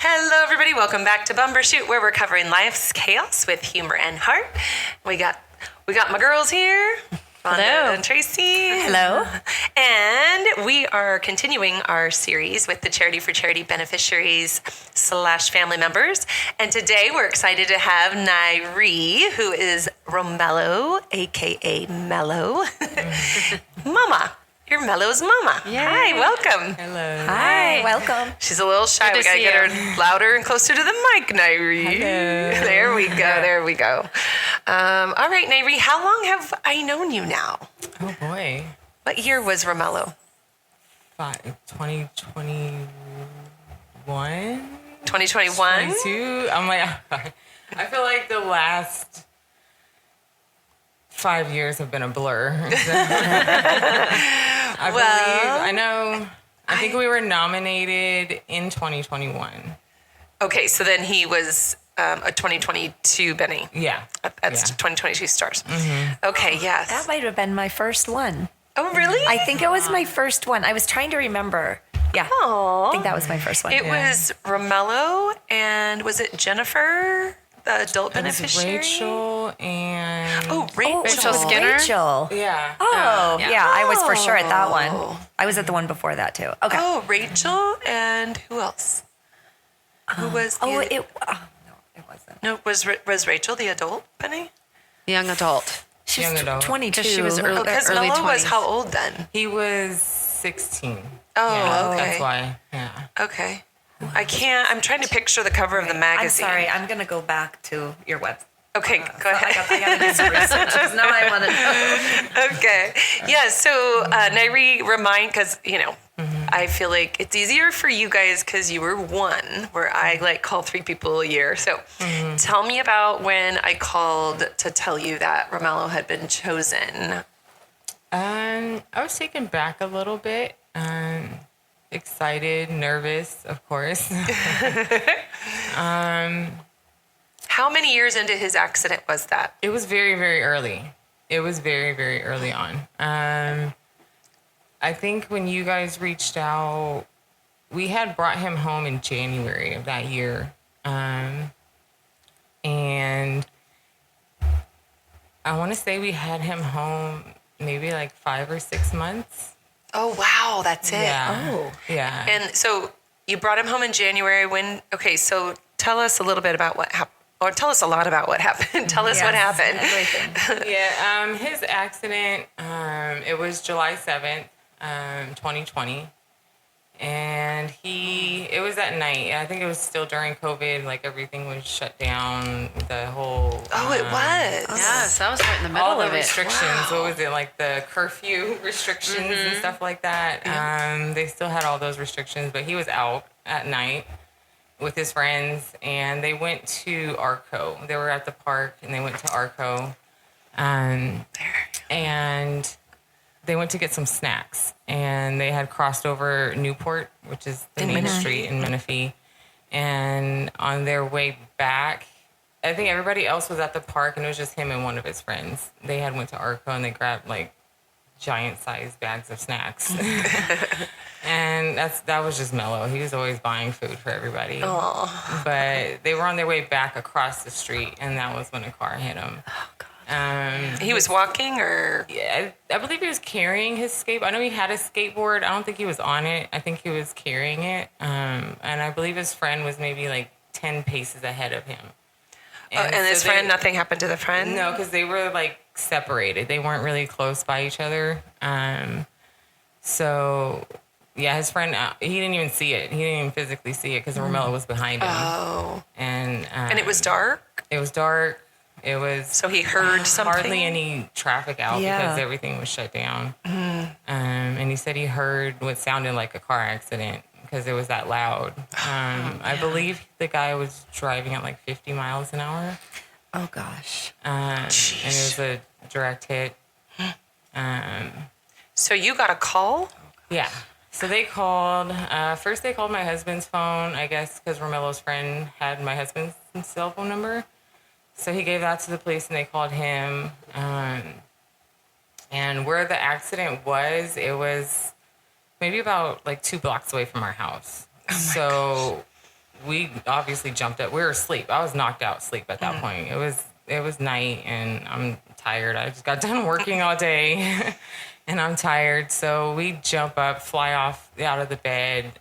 Hello, everybody. Welcome back to Bumbershoot, where we're covering life's chaos with humor and heart. We got my girls here. Hello. And Tracy. Hello. And we are continuing our series with the Charity for Charity beneficiaries / family members. And today we're excited to have Nyree, who is Romello, a.k.a. Mello. Mama. You're Mello's mama. Yay. Hi, welcome. Hello. Hi, welcome. She's a little shy. We gotta get her louder and closer to the mic, Nyree. Hello. There we go. All right, Nyree, how long have I known you now? Oh boy. What year was Romello? 2021. 2021? 22. I'm like, I feel like the last 5 years have been a blur. I think we were nominated in 2021. Okay, so then he was a 2022 Beni. Yeah. That's 2022 stars. Mm-hmm. Okay, yes. That might have been my first one. Oh, really? I think it was my first one. I was trying to remember. Yeah. Aww. I think that was my first one. It was Romello, and was it Jennifer, the adult beneficiary? Rachel and... Oh, Rachel. Rachel Skinner? Rachel. Yeah. Oh, yeah. I was for sure at that one. I was at the one before that, too. Okay. Oh, Rachel and who else? Who was the... no, it wasn't. No, was Rachel the adult, Beni? Young adult. She Young was adult. 22. She was early, Because early Mello 20s. was how old then? He was 16. Oh, Yeah, okay. That's why. Yeah. Okay. I'm trying to picture the cover of the I'm magazine. sorry. I'm going to go back to your website. Okay, go ahead. I got to do some research because now I want to know. Okay. Yeah, so Nyree, because, I feel like it's easier for you guys because you were one, where I call 3 people a year. So tell me about when I called to tell you that Romello had been chosen. I was taken back a little bit. Excited, nervous, of course. How many years into his accident was that? It was very, very early. It was very, very early on. I think when you guys reached out, we had brought him home in January of that year. And I want to say we had him home maybe 5 or 6 months. Oh, wow, that's it. Yeah. Oh. Yeah. And so you brought him home in January so tell us a little bit about what happened. Or tell us a lot about what happened. Tell us what happened. Everything. Yeah, his accident, it was July 7th, 2020. And it was at night. I think it was still during COVID. Everything was shut down. The whole... Oh, it was. Yes, I was right in the middle all the of it. restrictions. Wow. What was it, the curfew restrictions and stuff like that? They still had all those restrictions, but he was out at night with his friends, and they went to Arco. They were at the park, and they went to Arco, and they went to get some snacks, and they had crossed over Newport, which is the main street in Menifee, and on their way back, I think everybody else was at the park, and it was just him and one of his friends. They had went to Arco, and they grabbed, giant-sized bags of snacks. And that was just Mello. He was always buying food for everybody. Aww. But they were on their way back across the street, and that was when a car hit him. Oh, God. He was walking, or? Yeah, I believe he was carrying his skateboard. I know he had a skateboard. I don't think he was on it. I think he was carrying it. And I believe his friend was maybe 10 paces ahead of him. And his friend, nothing happened to the friend? No, because they were separated. They weren't really close by each other. So, yeah, his friend, he didn't even see it. He didn't even physically see it because Romello was behind him. Oh. And it was dark? It was dark. It was... So he heard something? Hardly any traffic out because everything was shut down. And he said he heard what sounded like a car accident because it was that loud. I believe the guy was driving at 50 miles an hour. Oh, gosh. And it was a direct hit. So you got a call? Yeah. So they called. First, they called my husband's phone, I guess, because Romello's friend had my husband's cell phone number. So he gave that to the police, and they called him. And where the accident was, it was maybe about 2 blocks away from our house. Oh my so gosh. we obviously jumped up. We were asleep. I was knocked out asleep at that point. It was night, and I'm tired. I just got done working all day, and I'm tired. So we jump up, fly off out of the bed.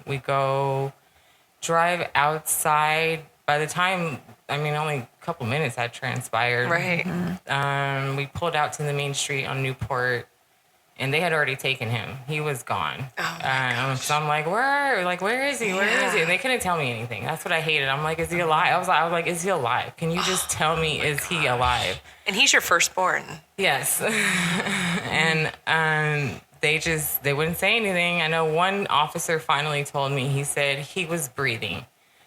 We go drive outside. By the time, only a couple minutes had transpired. Right. We pulled out to the main street on Newport, and they had already taken him. He was gone. Oh my gosh. So I'm like, where is he? Where is he? And they couldn't tell me anything. That's what I hated. I'm like, is he alive? I was like, is he alive? Can you just tell me, is he alive? And he's your firstborn. Yes. And they wouldn't say anything. I know one officer finally told me, he said he was breathing.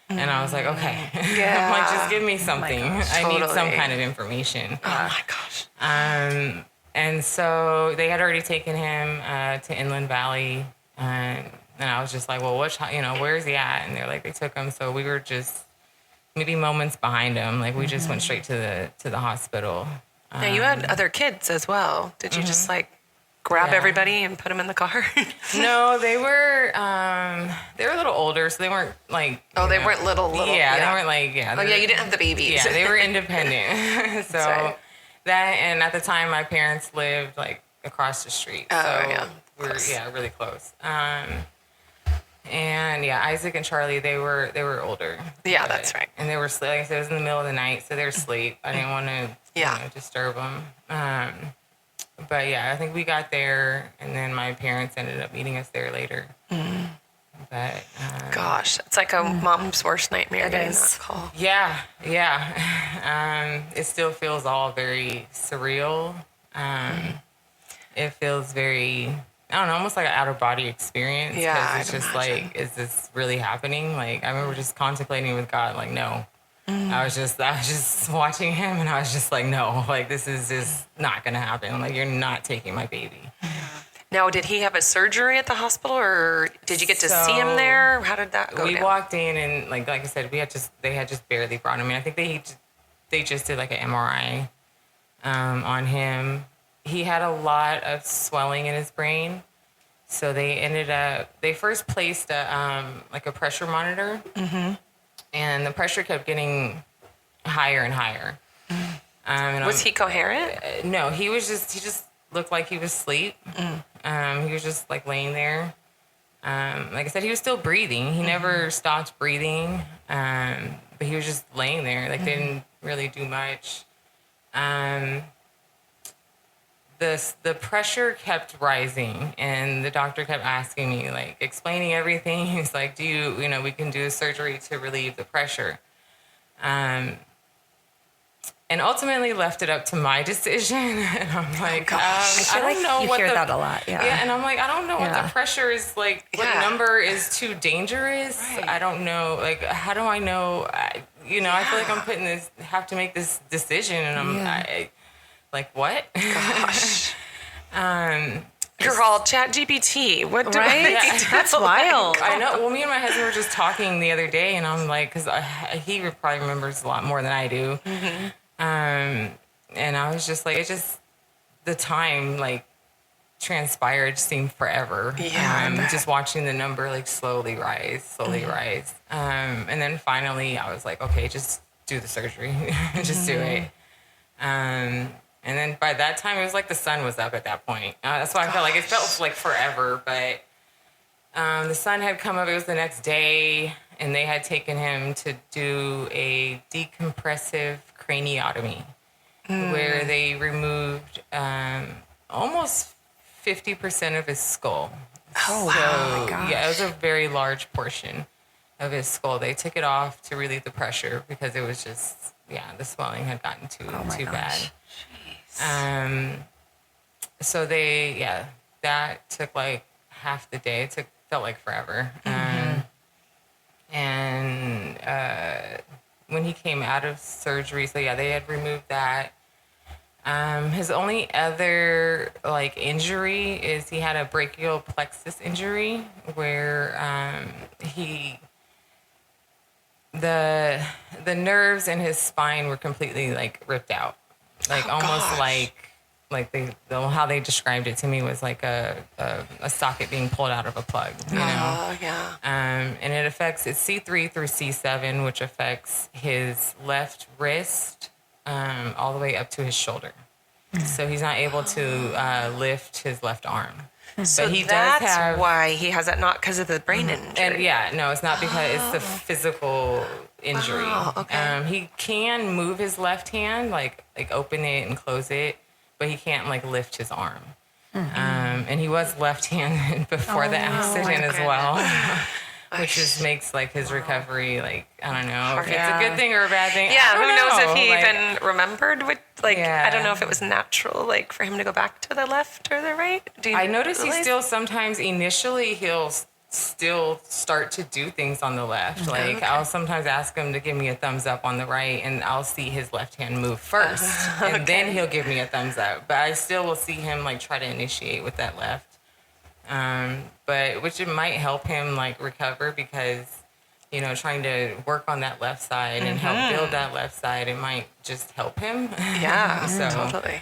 And I was like, okay. Yeah. I'm like, just give me something. I need some Totally. kind of information. Oh my gosh. And so they had already taken him to Inland Valley. And I was just like, well, where is he at? And they're like, they took him. So we were just maybe moments behind him. Like, we just went straight to the hospital. Now, you had other kids as well. Did you just grab Yeah. everybody and put them in the car? No, they were a little older, so they weren't like. They weren't little. Yeah, they weren't like Oh yeah, you didn't have the babies. Yeah, they were independent. So right. that, and at the time, my parents lived like across the street. Oh, so yeah. we were Close. really close. And yeah, Isaac and Charlie, they were older. Yeah, But- that's right. And they were like I said, it was in the middle of the night, so they were asleep. I didn't want to disturb them. But yeah, I think we got there, and then my parents ended up meeting us there later. But Gosh, it's like a mom's worst nightmare getting is. that call. yeah. It still feels all very surreal. It feels very, I don't know, almost like an out of body experience. 'cause Yeah, it's I'd just imagine. like, is this really happening? Like, I remember just contemplating with God, like, no. I was just watching him, and I was just like, no, like, this is just not gonna happen. Like, you're not taking my baby. Now, did he have a surgery at the hospital, or did you get to see him So, there? How did that go We down? walked in, and like I said, they had just barely brought him in. I think they just did like an MRI on him. He had a lot of swelling in his brain, so they first placed a pressure monitor, and the pressure kept getting higher and higher. And Was he coherent? No, he just looked like he was asleep. He was just like laying there. Like I said, he was still breathing. He never stopped breathing. But he was just laying there. Like, they didn't really do much. The pressure kept rising, and the doctor kept asking me, like, explaining everything. He's like, we can do a surgery to relieve the pressure. And ultimately left it up to my decision. And I'm like, I don't know you what hear that a lot. Yeah. And I'm like, I don't know what Yeah. the pressure is like. What Yeah. number is too dangerous? Right. I don't know. Like, how do I know? I feel like I'm have to make this decision, and like, what? Gosh. You're all Chat GPT. What do Right? I Yeah. do? That's wild. I know. Well, me and my husband were just talking the other day, and I'm like, because he probably remembers a lot more than I do. And I was just like, the time like transpired seemed forever. Yeah, I bet. Just watching the number like slowly rise. And then finally I was like, okay, just do the surgery. Just do it. And then by that time, it was like the sun was up at that point. That's why I felt like it felt like forever. But the sun had come up. It was the next day, and they had taken him to do a decompressive craniotomy, where they removed almost 50% of his skull. Oh, So, wow. yeah, it was a very large portion of his skull. They took it off to relieve the pressure because it was just, the swelling had gotten too bad. So that took like half the day. Felt like forever. And when he came out of surgery, so they had removed that. His only other like injury is he had a brachial plexus injury where the nerves in his spine were completely like ripped out, like almost gosh. how they described it to me was like a socket being pulled out of a plug, you know? Oh, yeah. And it affects, it's C3 through C7, which affects his left wrist all the way up to his shoulder. So he's not able to lift his left arm. So but he that's does have, why he has that, not because of the brain injury. and no, it's not because it's the physical injury. Oh, okay. He can move his left hand, like open it and close it, but he can't like lift his arm. And he was left-handed before the accident as well, which just makes like his recovery, like, I don't know if it's a good thing or a bad thing. Yeah, who knows if he like, even remembered what, like, I don't know if it was natural, like, for him to go back to the left or the right. Do you I notice he realize? still sometimes initially he'll still start to do things on the left. Like I'll sometimes ask him to give me a thumbs up on the right, and I'll see his left hand move first, and then he'll give me a thumbs up. But I still will see him like try to initiate with that left. But which it might help him like recover, because you know, trying to work on that left side and help build that left side, it might just help him. Yeah, So, totally.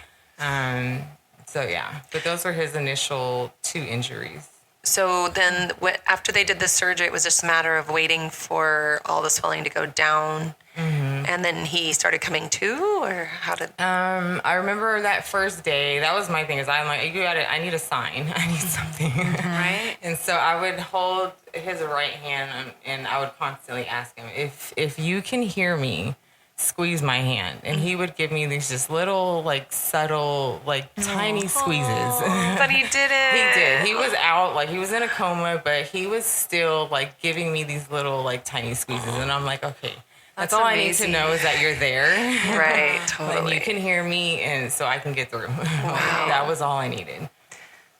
So yeah, but those were his initial 2 injuries. So then after they did the surgery, it was just a matter of waiting for all the swelling to go down. And then he started coming to, or how did... I remember that first day, that was my thing, is I'm like, I need a sign. I need something. Right. And so I would hold his right hand, and I would constantly ask him, if you can hear me, squeeze my hand. And he would give me these just little, like, subtle, like, tiny squeezes. But he did it. He did. He was out, like, he was in a coma, but he was still, like, giving me these little, like, tiny squeezes. And I'm like, okay, that's all amazing. I need to know is that you're there. Right, And totally. you can hear me, and so I can get through. That was all I needed.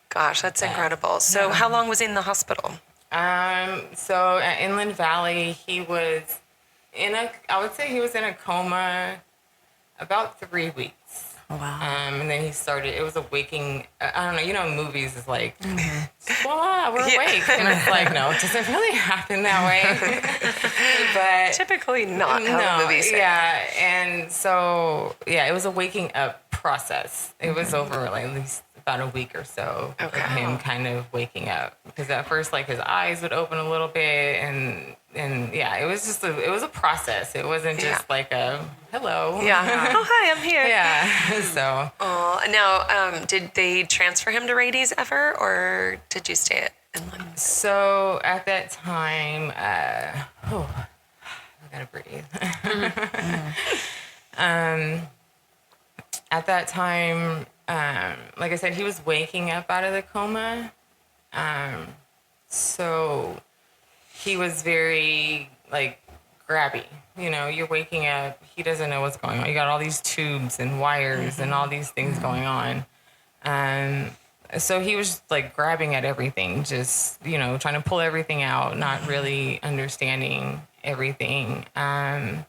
Gosh, that's incredible. So how long was he in the hospital? So at Inland Valley, he was I would say he was in a coma about 3 weeks. Oh, wow. And then it was a waking, I don't know, you know, movies is like, voila, we're awake. And it's like, no, it doesn't really happen that way. But Typically not how the movies say. yeah. And so, yeah, it was a waking up process. It was over like at least about a week or so of him kind of waking up. Because at first, like, his eyes would open a little bit, and yeah, it was just it was a process. It wasn't just like a hello. Yeah. Oh, hi, I'm here. Yeah. So. Now, did they transfer him to Rady's ever, or did you stay at Inland? So at that time, I gotta breathe. At that time, like I said, he was waking up out of the coma. So he was very, like, grabby. You know, you're waking up, he doesn't know what's going on. You got all these tubes and wires and all these things going on. So he was, like, grabbing at everything, just, you know, trying to pull everything out, not really understanding everything. And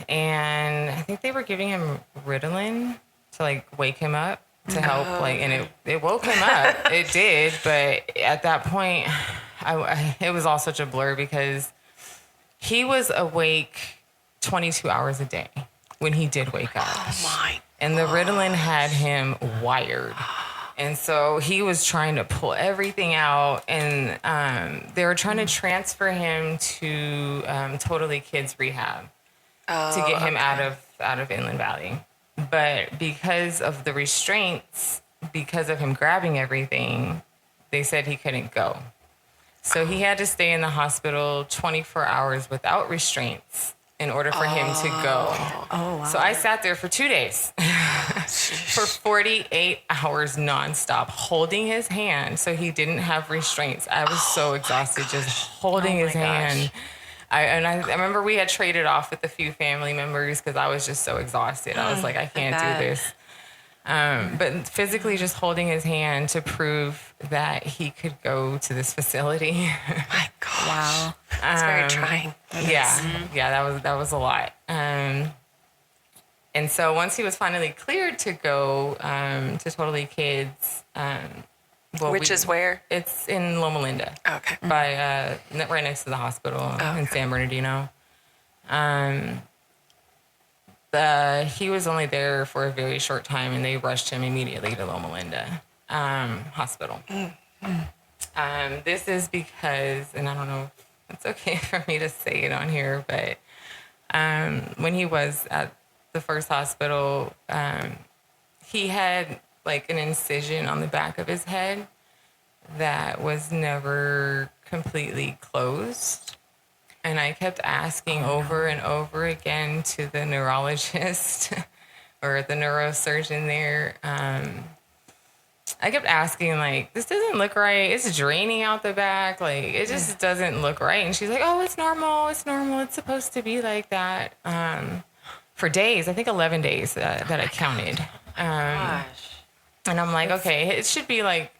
I think they were giving him Ritalin to, like, wake him up, to help, like, and it woke him up. It did, but at that point, it was all such a blur, because he was awake 22 hours a day when he did wake up. Oh, my. And the Ritalin had him wired. And so he was trying to pull everything out, and they were trying to transfer him to Totally Kids Rehab to get him out of Inland Valley. But because of the restraints, because of him grabbing everything, they said he couldn't go. So he had to stay in the hospital 24 hours without restraints in order for him to go. Oh, wow. So I sat there for 2 days, for 48 hours nonstop, holding his hand so he didn't have restraints. I was so exhausted just holding his hand. I remember we had traded off with a few family members because I was just so exhausted. I was like, I can't do this. But physically just holding his hand to prove that he could go to this facility. My gosh. Wow. That's very trying. Yeah, that was a lot. And so once he was finally cleared to go to Totally Kids, Which is where? It's in Loma Linda. Okay. By right next to the hospital in San Bernardino. He was only there for a very short time, and they rushed him immediately to Loma Linda Hospital. This is because, and I don't know if it's okay for me to say it on here, but when he was at the first hospital, he had like an incision on the back of his head that was never completely closed. And I kept asking over and over again to the neurologist or the neurosurgeon there. I kept asking, like, this doesn't look right. It's draining out the back. Like, it just doesn't look right. And she's like, oh, it's normal. It's normal. It's supposed to be like that. For days, I think 11 days that I counted. Gosh. And I'm like, okay, it should be like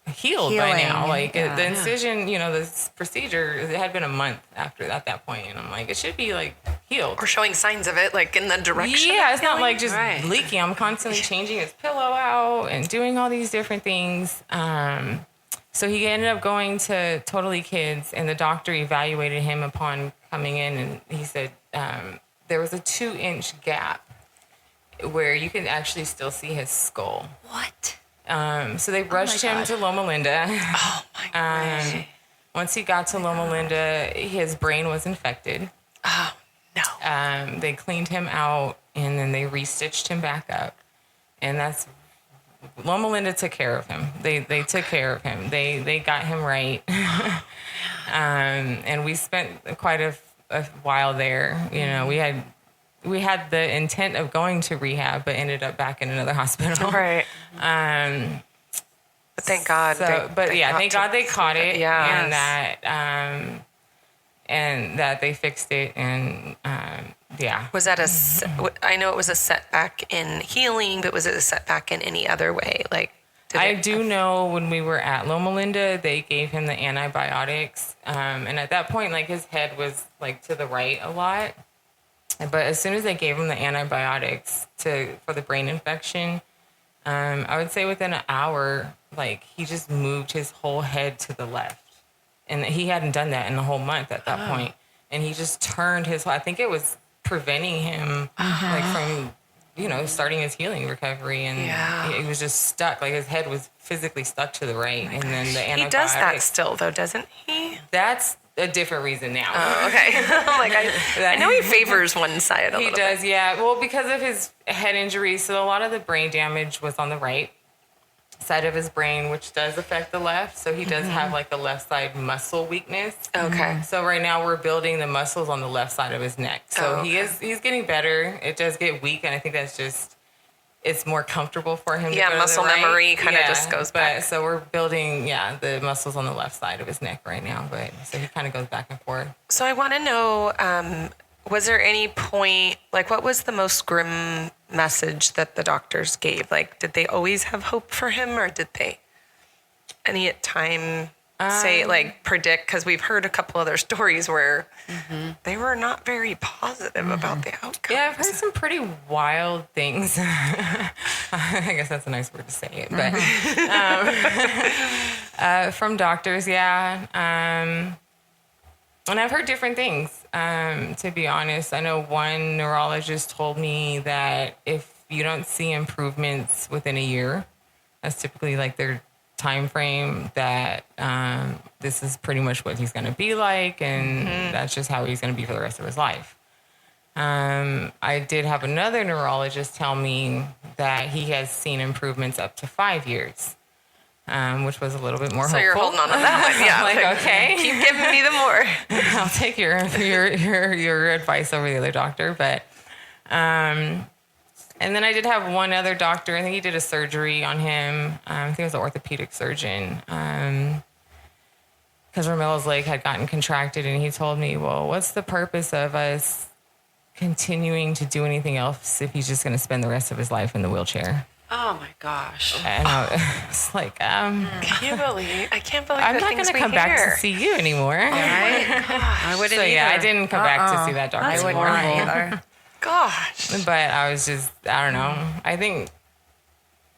healed by now. Like the incision, this procedure, it had been a month after at that point. And I'm like, it should be like healed. Or showing signs of it, like in the direction. Yeah, it's not like just leaking. I'm constantly changing his pillow out and doing all these different things. So he ended up going to Totally Kids, and the doctor evaluated him upon coming in, and he said there was a 2-inch gap where you can actually still see his skull. What? So they rushed him to Loma Linda. Oh my God. Once he got to Loma Linda, his brain was infected. Oh no. They cleaned him out, and then they restitched him back up. And that's Loma Linda took care of him. They took care of him. They got him right. And we spent quite a while there. We had the intent of going to rehab, but ended up back in another hospital. Right. But thank God. Thank God they caught it. Yeah. And that they fixed it. And Was that I know it was a setback in healing, but was it a setback in any other way? Like, I do know when we were at Loma Linda, they gave him the antibiotics. And at that point, like, his head was like to the right a lot. But as soon as they gave him the antibiotics for the brain infection, I would say within an hour, like, he just moved his whole head to the left. And he hadn't done that in the whole month at that point. And he just turned I think it was preventing him like from, starting his healing recovery. And he was just stuck. Like, his head was physically stuck to the right. And then the antibiotics. He does that still, though, doesn't he? That's a different reason now. Oh, okay. I'm like, I know he favors one side a little bit. He does, yeah. Well, because of his head injury, so a lot of the brain damage was on the right side of his brain, which does affect the left. So he does have like a left side muscle weakness. Okay. So right now we're building the muscles on the left side of his neck. So he's getting better. It does get weak, and I think that's just, it's more comfortable for him to go to muscle the right. memory kind of just goes back. So we're building, the muscles on the left side of his neck right now. But so he kind of goes back and forth. So I want to know, was there any point, like, what was the most grim message that the doctors gave? Like, did they always have hope for him, or did they any time say, like, predict? Because we've heard a couple other stories where they were not very positive about the outcome. Yeah, I've heard some pretty wild things. I guess that's a nice word to say it, but from doctors, and I've heard different things, to be honest. I know one neurologist told me that if you don't see improvements within a year, that's typically like their time frame, that this is pretty much what he's going to be like, and that's just how he's going to be for the rest of his life. I did have another neurologist tell me that he has seen improvements up to 5 years. Which was a little bit more so hopeful. You're holding on to that one, yeah. Like, okay. Keep giving me the more. I'll take your advice over the other doctor. But, and then I did have one other doctor. I think he did a surgery on him. I think it was an orthopedic surgeon. Because Romello's leg had gotten contracted, and he told me, well, what's the purpose of us continuing to do anything else if he's just going to spend the rest of his life in the wheelchair? Oh my gosh. And I was like, I can't believe I'm not going to come back to see you anymore. Right? I wouldn't either. I didn't come back to see that doctor. I wouldn't either. Gosh. But I was just, I don't know. I think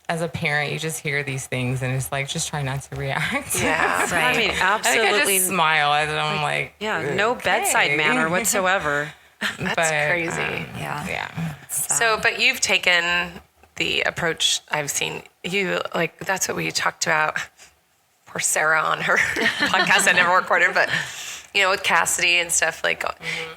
as a parent, you just hear these things, and it's like, just try not to react. Yeah. I mean, I think I absolutely. just smile as I'm like, no okay. bedside manner whatsoever. That's crazy. Yeah. So, but you've taken the approach I've seen you, like, that's what we talked about. Poor Sarah on her podcast I never recorded, but, you know, with Cassidy and stuff, like,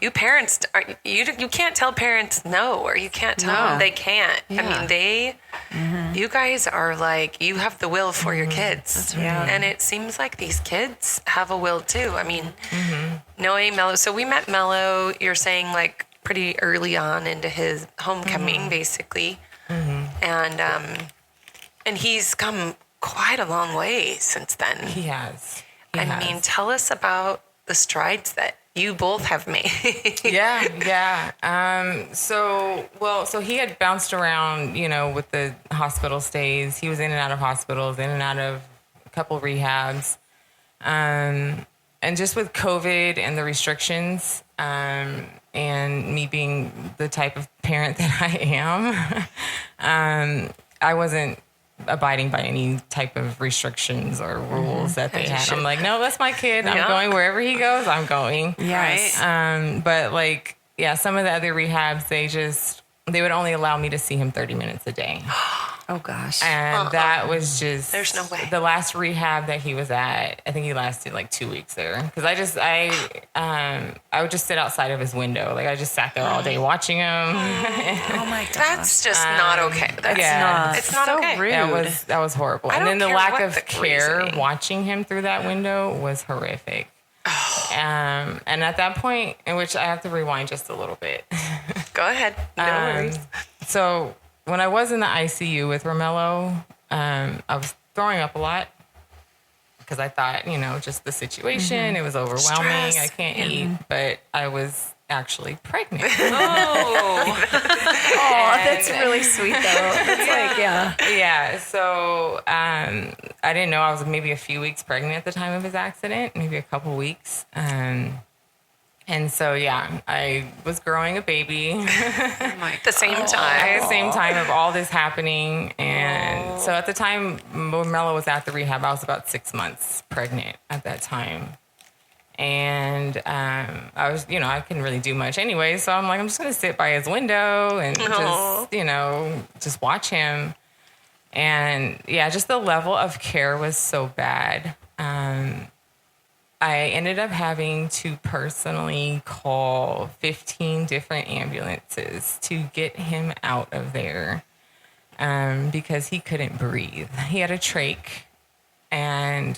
you parents, you can't tell parents no, or you can't tell them they can't. Yeah. I mean, you guys are like, you have the will for your kids. That's right. Yeah. And it seems like these kids have a will too. I mean, knowing Mello, so we met Mello, you're saying, like, pretty early on into his homecoming, basically. And he's come quite a long way since then. He has. I mean, tell us about the strides that you both have made. Yeah. So he had bounced around, you know, with the hospital stays. He was in and out of hospitals, in and out of a couple rehabs. And just with COVID and the restrictions, and me being the type of parent that I am, I wasn't abiding by any type of restrictions or rules that they had. I'm like, no, that's my kid. I'm going wherever he goes. I'm going. Yes. But like, some of the other rehabs, they would only allow me to see him 30 minutes a day. Oh gosh. And that was just, there's no way. The last rehab that he was at, I think he lasted like 2 weeks there. Cause I would just sit outside of his window. Like I just sat there all day watching him. Oh my gosh. That's just not okay. That's Yeah. it's not so okay. rude. That was horrible. I And don't then the care lack what of the care reasoning. watching him through that window was horrific. And at that point, in which I have to rewind just a little bit. Go ahead. No worries. So when I was in the ICU with Romello, I was throwing up a lot because I thought, you know, just the situation, it was overwhelming. Stress. I can't eat, but I was actually pregnant. Oh, That's really sweet though. That's Yeah. So I didn't know I was maybe a few weeks pregnant at the time of his accident, maybe a couple weeks. And so, I was growing a baby at the same at time. the same time of all this happening. And so at the time when Mello was at the rehab, I was about 6 months pregnant at that time. And I was, you know, I couldn't really do much anyway. So I'm like, I'm just going to sit by his window and just, you know, just watch him. And just the level of care was so bad. I ended up having to personally call 15 different ambulances to get him out of there because he couldn't breathe. He had a trach and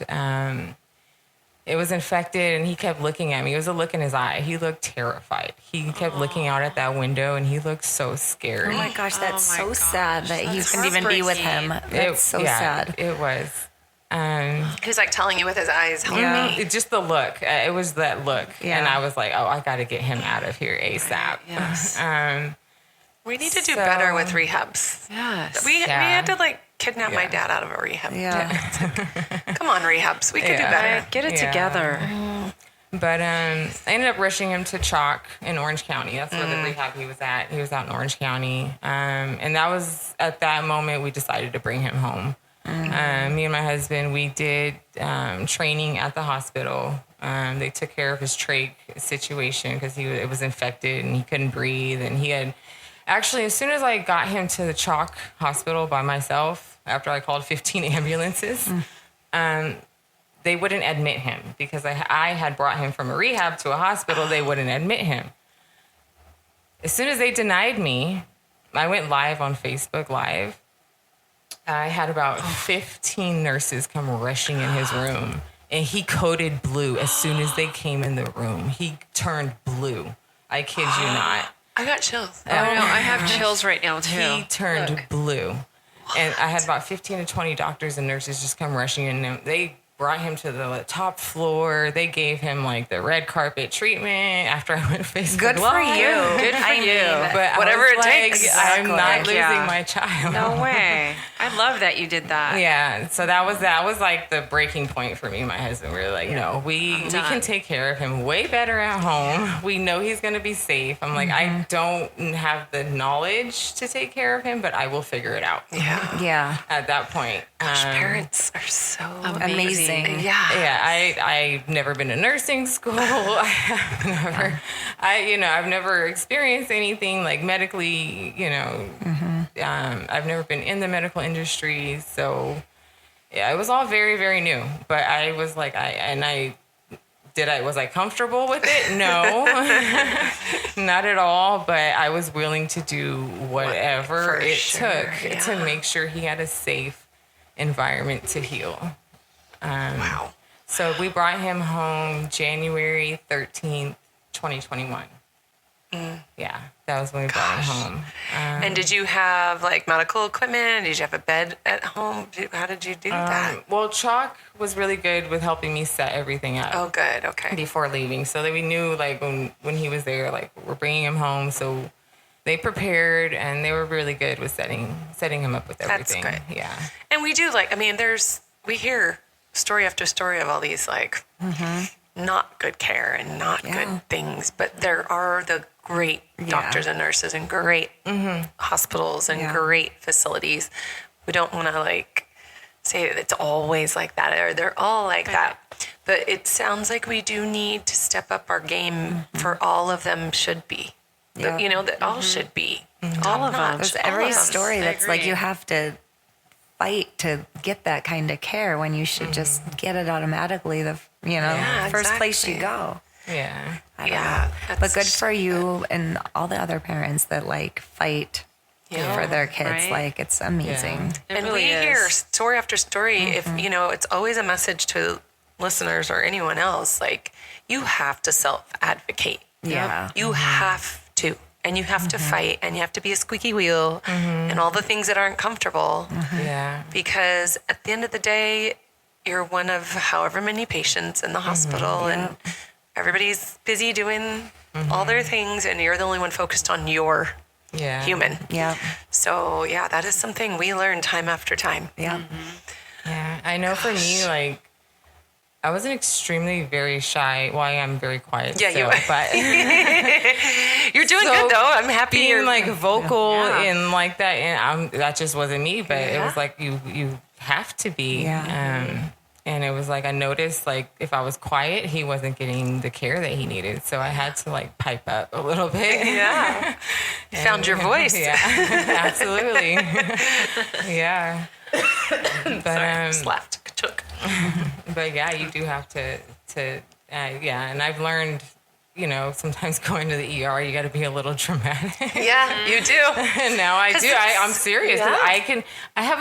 it was infected, and he kept looking at me. It was a look in his eye. He looked terrified. He kept looking out at that window, and he looked so scared. Oh my gosh, that's Oh my so gosh, sad that he that's couldn't even be with him. That's so sad. It was. He was like telling you with his eyes, help me. Just the look. It was that look. Yeah. And I was like, oh, I got to get him out of here ASAP. Yes. We need to do better with rehabs. Yes. We had to like kidnap my dad out of a rehab. Come on, rehabs. We could do better. Get it together. But I ended up rushing him to Chalk in Orange County. That's where the rehab he was at. He was out in Orange County. And that was, at that moment, we decided to bring him home. Me and my husband, we did training at the hospital. They took care of his trach situation because it was infected and he couldn't breathe. And he had, actually, as soon as I got him to the Chalk hospital by myself, after I called 15 ambulances, they wouldn't admit him because I had brought him from a rehab to a hospital. They wouldn't admit him. As soon as they denied me, I went live on Facebook Live. I had about 15 nurses come rushing in his room, and he coded blue as soon as they came in the room. He turned blue. I kid you not. I got chills. Oh, no, I have chills right now, too. He turned blue. And I had about 15 to 20 doctors and nurses just come rushing in. And they brought him to the top floor. They gave him like the red carpet treatment after I went Facebook Good for Live. you. Good for you. But Whatever I was it like, takes. I'm not losing Yeah. my child. No way. I love that you did that. Yeah, so that was like the breaking point for me and my husband. We were like, no, we can take care of him way better at home. We know he's going to be safe. I'm like, I don't have the knowledge to take care of him, but I will figure it out. Yeah. At that point. Gosh, parents are so Amazing. Yeah. Yeah, I've never been to nursing school. I have never. I've never experienced anything like medically, I've never been in the medical industry. So yeah, it was all very, very new. But I was like, was I comfortable with it? No, not at all. But I was willing to do whatever it took to make sure he had a safe environment to heal. Wow. So we brought him home January 13th, 2021. Yeah, that was when we brought him home. And did you have like medical equipment? Did you have a bed at home? How did you do that? Well, Chalk was really good with helping me set everything up. Oh, good. Okay. Before leaving, so that we knew like when he was there, like we're bringing him home. So they prepared and they were really good with setting him up with everything. That's good. Yeah. And we do we hear story after story of all these like not good care and not good things, but there are the great doctors and nurses and great hospitals and great facilities. We don't want to like say that it's always like that or they're all like that, but it sounds like we do need to step up our game for all of them should be. That all should be. All of them. There's every story that's like you have to fight to get that kind of care when you should just get it automatically first place you go. Yeah. I don't know. But good for you and all the other parents that like fight for their kids. Right? Like it's amazing. It And really we is. hear story after story. If it's always a message to listeners or anyone else, like you have to self-advocate. Yeah. You have to. And you have to fight and you have to be a squeaky wheel and all the things that aren't comfortable. Yeah. Because at the end of the day, you're one of however many patients in the hospital and everybody's busy doing all their things and you're the only one focused on your human. Yeah. So, that is something we learn time after time. Yeah. Yeah. I know for me, like, I wasn't extremely very shy. Well, I am very quiet. Yeah, still, you but you're doing good though. I'm happy being you're like vocal and like that, and that just wasn't me. But it was like you have to be. Yeah. And it was like I noticed like if I was quiet, he wasn't getting the care that he needed. So I had to like pipe up a little bit. Yeah. You found your voice. Yeah, absolutely. Yeah. But Slapped. Took. But yeah, you do have to and I've learned, sometimes going to the ER, you got to be a little dramatic. Yeah, you do. And now I do. I'm serious. Yeah. I have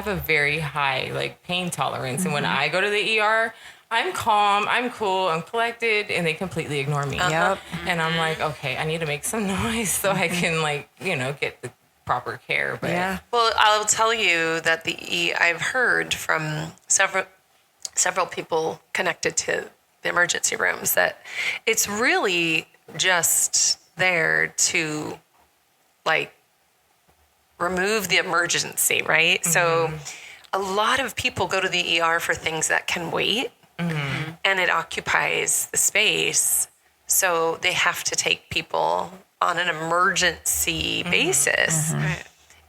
a very high like pain tolerance. And when I go to the ER, I'm calm, I'm cool, I'm collected, and they completely ignore me. Yep. And I'm like, okay, I need to make some noise so I can get the proper care. But Well, I'll tell you that I've heard from several people connected to the emergency rooms that it's really just there to like remove the emergency, right? So a lot of people go to the ER for things that can wait and it occupies the space. So they have to take people on an emergency basis.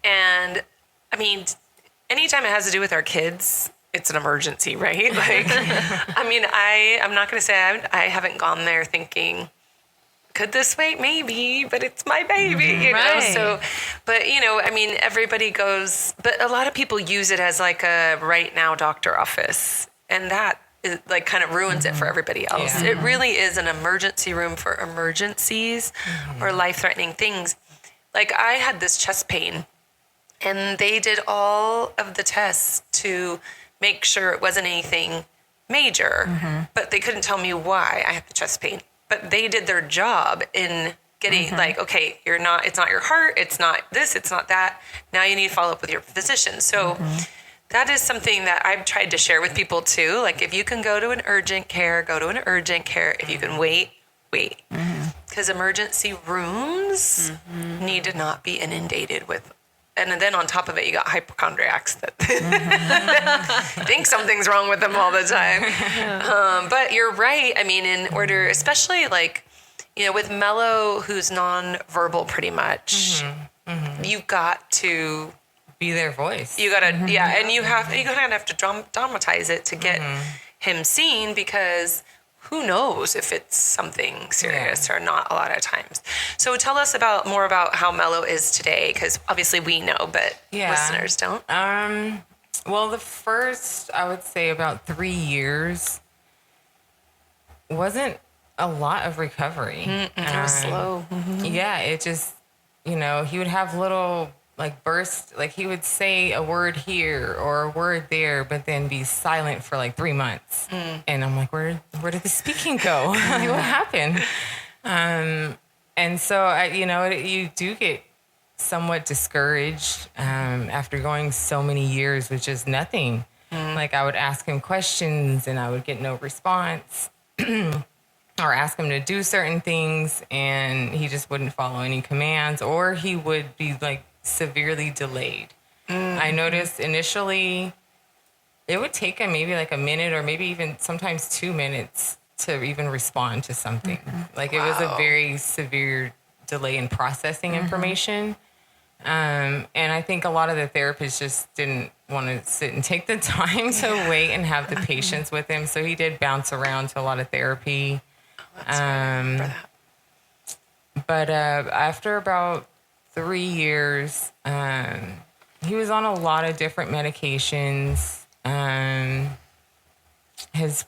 And I mean, anytime it has to do with our kids, it's an emergency, right? Like, I mean, I'm not going to say I haven't gone there thinking, could this wait? Maybe, but it's my baby, you know? So, but, I mean, everybody goes, but a lot of people use it as like a right now doctor office. And that is like kind of ruins it for everybody else. Yeah. It really is an emergency room for emergencies or life-threatening things. Like I had this chest pain and they did all of the tests to make sure it wasn't anything major, but they couldn't tell me why I had the chest pain. But they did their job in getting like, okay, it's not your heart, it's not this, it's not that. Now you need to follow up with your physician. So that is something that I've tried to share with people too. Like if you can go to an urgent care, go to an urgent care. If you can wait. Because emergency rooms need to not be inundated with. And then on top of it, you got hypochondriacs that think something's wrong with them all the time. But you're right. I mean, in order, especially like, with Mello, who's nonverbal pretty much, you've got to be their voice. You gotta, and you kind of have to dramatize it to get him seen because who knows if it's something serious or not a lot of times. So tell us more about how Mello is today, because obviously we know, but listeners don't. Well, the first, I would say about 3 years wasn't a lot of recovery. It was slow. Yeah, it just, he would have little like bursts, like he would say a word here or a word there, but then be silent for like 3 months. And I'm like, where did the speaking go? Like, what happened? And so, you do get somewhat discouraged after going so many years with just nothing. Like I would ask him questions and I would get no response. Or ask him to do certain things and he just wouldn't follow any commands, or he would be like severely delayed. I noticed initially it would take him maybe like a minute or maybe even sometimes 2 minutes to even respond to something. Like it was a very severe delay in processing information. And I think a lot of the therapists just didn't want to sit and take the time to wait and have the patience with him. So he did bounce around to a lot of therapy. But after about 3 years, he was on a lot of different medications. His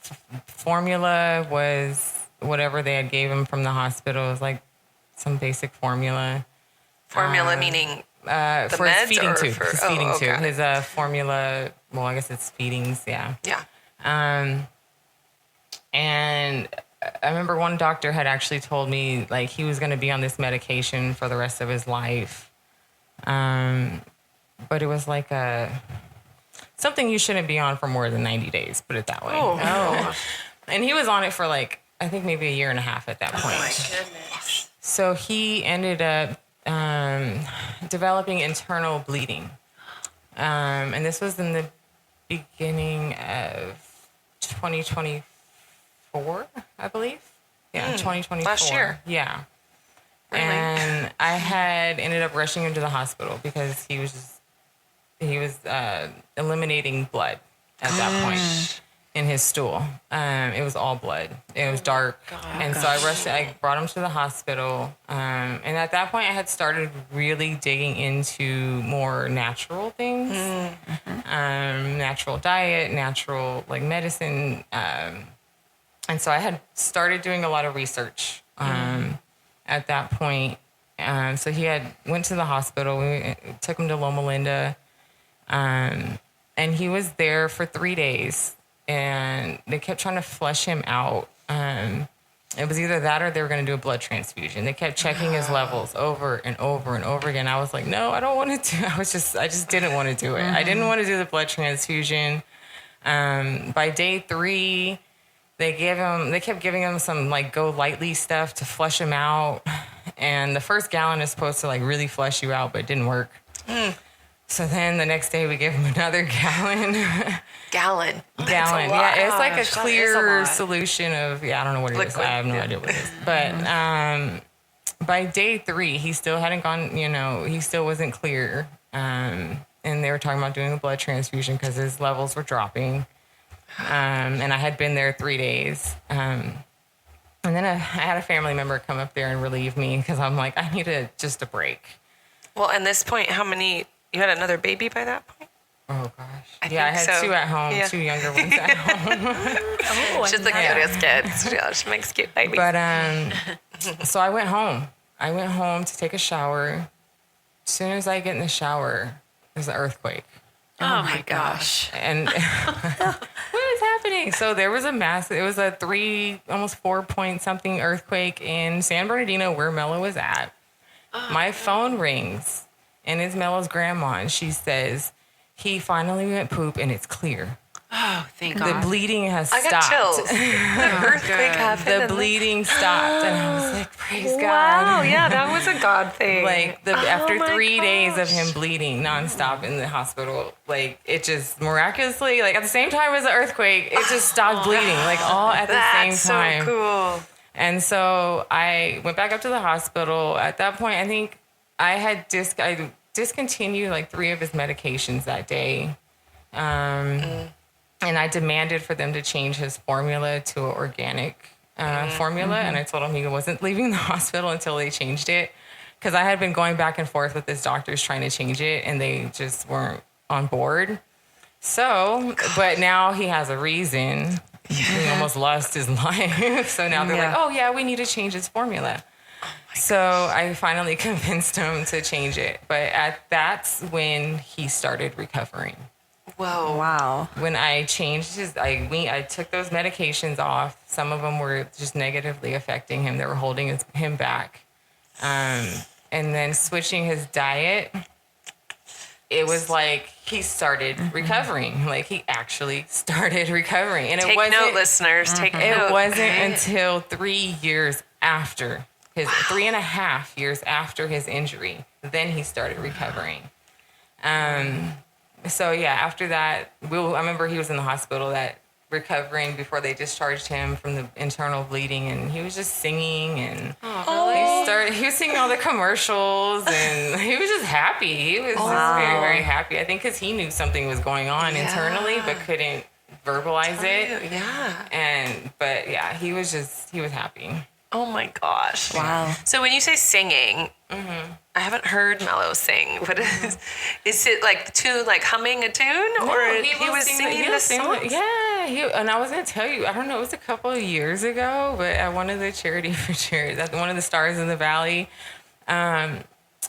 formula was whatever they had gave him from the hospital. It was like some basic formula. Formula meaning the for meds his feeding or tube. for His feeding tube. okay. His formula. Well, I guess it's feedings. Yeah. Yeah. And I remember one doctor had actually told me like he was going to be on this medication for the rest of his life. But it was like something you shouldn't be on for more than 90 days, put it that way. Oh. And he was on it for like, I think maybe a year and a half at that point. Oh my goodness. So he ended up developing internal bleeding. And this was in the beginning of 2024, I believe. Yeah, 2024. Last year. Yeah. Really? And I had ended up rushing him to the hospital because he was eliminating blood at that point in his stool. It was all blood. It was dark. And so I brought him to the hospital. And at that point I had started really digging into more natural things, natural diet, natural like medicine. And so I had started doing a lot of research at that point. So he went to the hospital. We took him to Loma Linda. And he was there for 3 days. And they kept trying to flush him out. It was either that or they were going to do a blood transfusion. They kept checking his levels over and over and over again. I was like, no, I don't want to do it. I just didn't want to do it. I didn't want to do the blood transfusion. By day 3, they kept giving him some like go lightly stuff to flush him out. And the first gallon is supposed to like really flush you out, but it didn't work. So then the next day we gave him another gallon. Gallon. Yeah, it's like a clear solution of, I don't know what it is. I have no idea what it is. But by day 3, he still hadn't gone, he still wasn't clear. And they were talking about doing a blood transfusion because his levels were dropping. And I had been there 3 days. And then I had a family member come up there and relieve me because I'm like, I need just a break. Well, at this point, you had another baby by that point? Oh, gosh. I had so. 2 at home, 2 younger ones at home. She's the cutest kid. Yeah, she makes cute babies. But so I went home. I went home to take a shower. As soon as I get in the shower, there's an earthquake. Oh my gosh. And what is happening? So there was it was a 3, almost 4 point something earthquake in San Bernardino where Mello was at. My phone rings and it's Mello's grandma. And she says, he finally went poop and it's clear. Oh, thank God. The bleeding has stopped. I got chills. The earthquake happened. The bleeding stopped. And I was like, praise God. Wow, yeah, that was a God thing. Like after my 3 days of gosh. him bleeding nonstop in the hospital, like it just miraculously, like at the same time as the earthquake, it just stopped bleeding, like all at the same time. That's so cool. And so I went back up to the hospital. At that point, I think I had discontinued like 3 of his medications that day. And I demanded for them to change his formula to an organic formula. And I told him he wasn't leaving the hospital until they changed it. Because I had been going back and forth with his doctors trying to change it, and they just weren't on board. So, but now he has a reason. He almost lost his life. So now they're like, oh, yeah, we need to change his formula. So I finally convinced him to change it. But that's when he started recovering. Whoa. Wow. When I changed I took those medications off. Some of them were just negatively affecting him. They were holding him back. And then switching his diet, it was like he started recovering. Like he actually started recovering. And Take note, listeners. Take note. It wasn't until 3 years after his 3.5 years after his injury, then he started recovering. So yeah, after that, I remember he was in the hospital recovering before they discharged him from the internal bleeding, and he was just singing, and he was singing all the commercials, and he was just happy. He was just very, very happy. I think because he knew something was going on internally, but couldn't verbalize it. But he was happy. Oh my gosh. Wow. So when you say singing, I haven't heard Mello sing. What is it like humming a tune? Or he was singing the songs? Yeah. And I was going to tell you, I don't know, it was a couple of years ago, but at one of the Charity for Charity, one of the Stars in the Valley,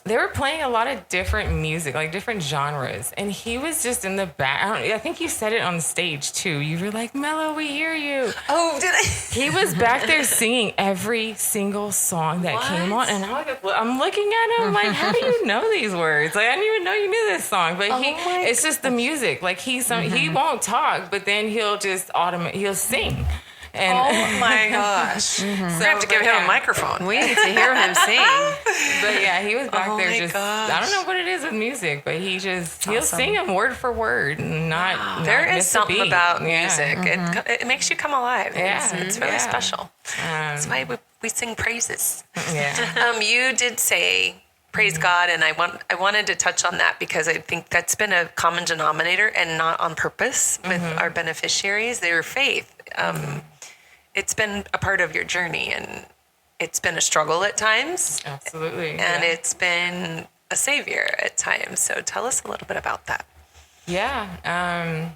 they were playing a lot of different music, like different genres. And he was just in the back. I think you said it on stage too. You were like, Mello, we hear you. Oh, did I? He was back there singing every single song that came on. And I'm looking at him like, how do you know these words? Like, I didn't even know you knew this song. But it's just the music. Like he won't talk, but then he'll just he'll sing. And oh my gosh. So we have to give him a microphone. We need to hear him sing. But yeah, he was back there just, gosh. I don't know what it is with music, but he'll sing them word for word. Not there is something about Yeah. music. It makes you come alive. It's really special. That's why we sing praises. Yeah. You did say, praise God, and I wanted to touch on that because I think that's been a common denominator and not on purpose with our beneficiaries, their faith. It's been a part of your journey, and it's been a struggle at times. Absolutely. And it's been a savior at times. So tell us a little bit about that. Yeah.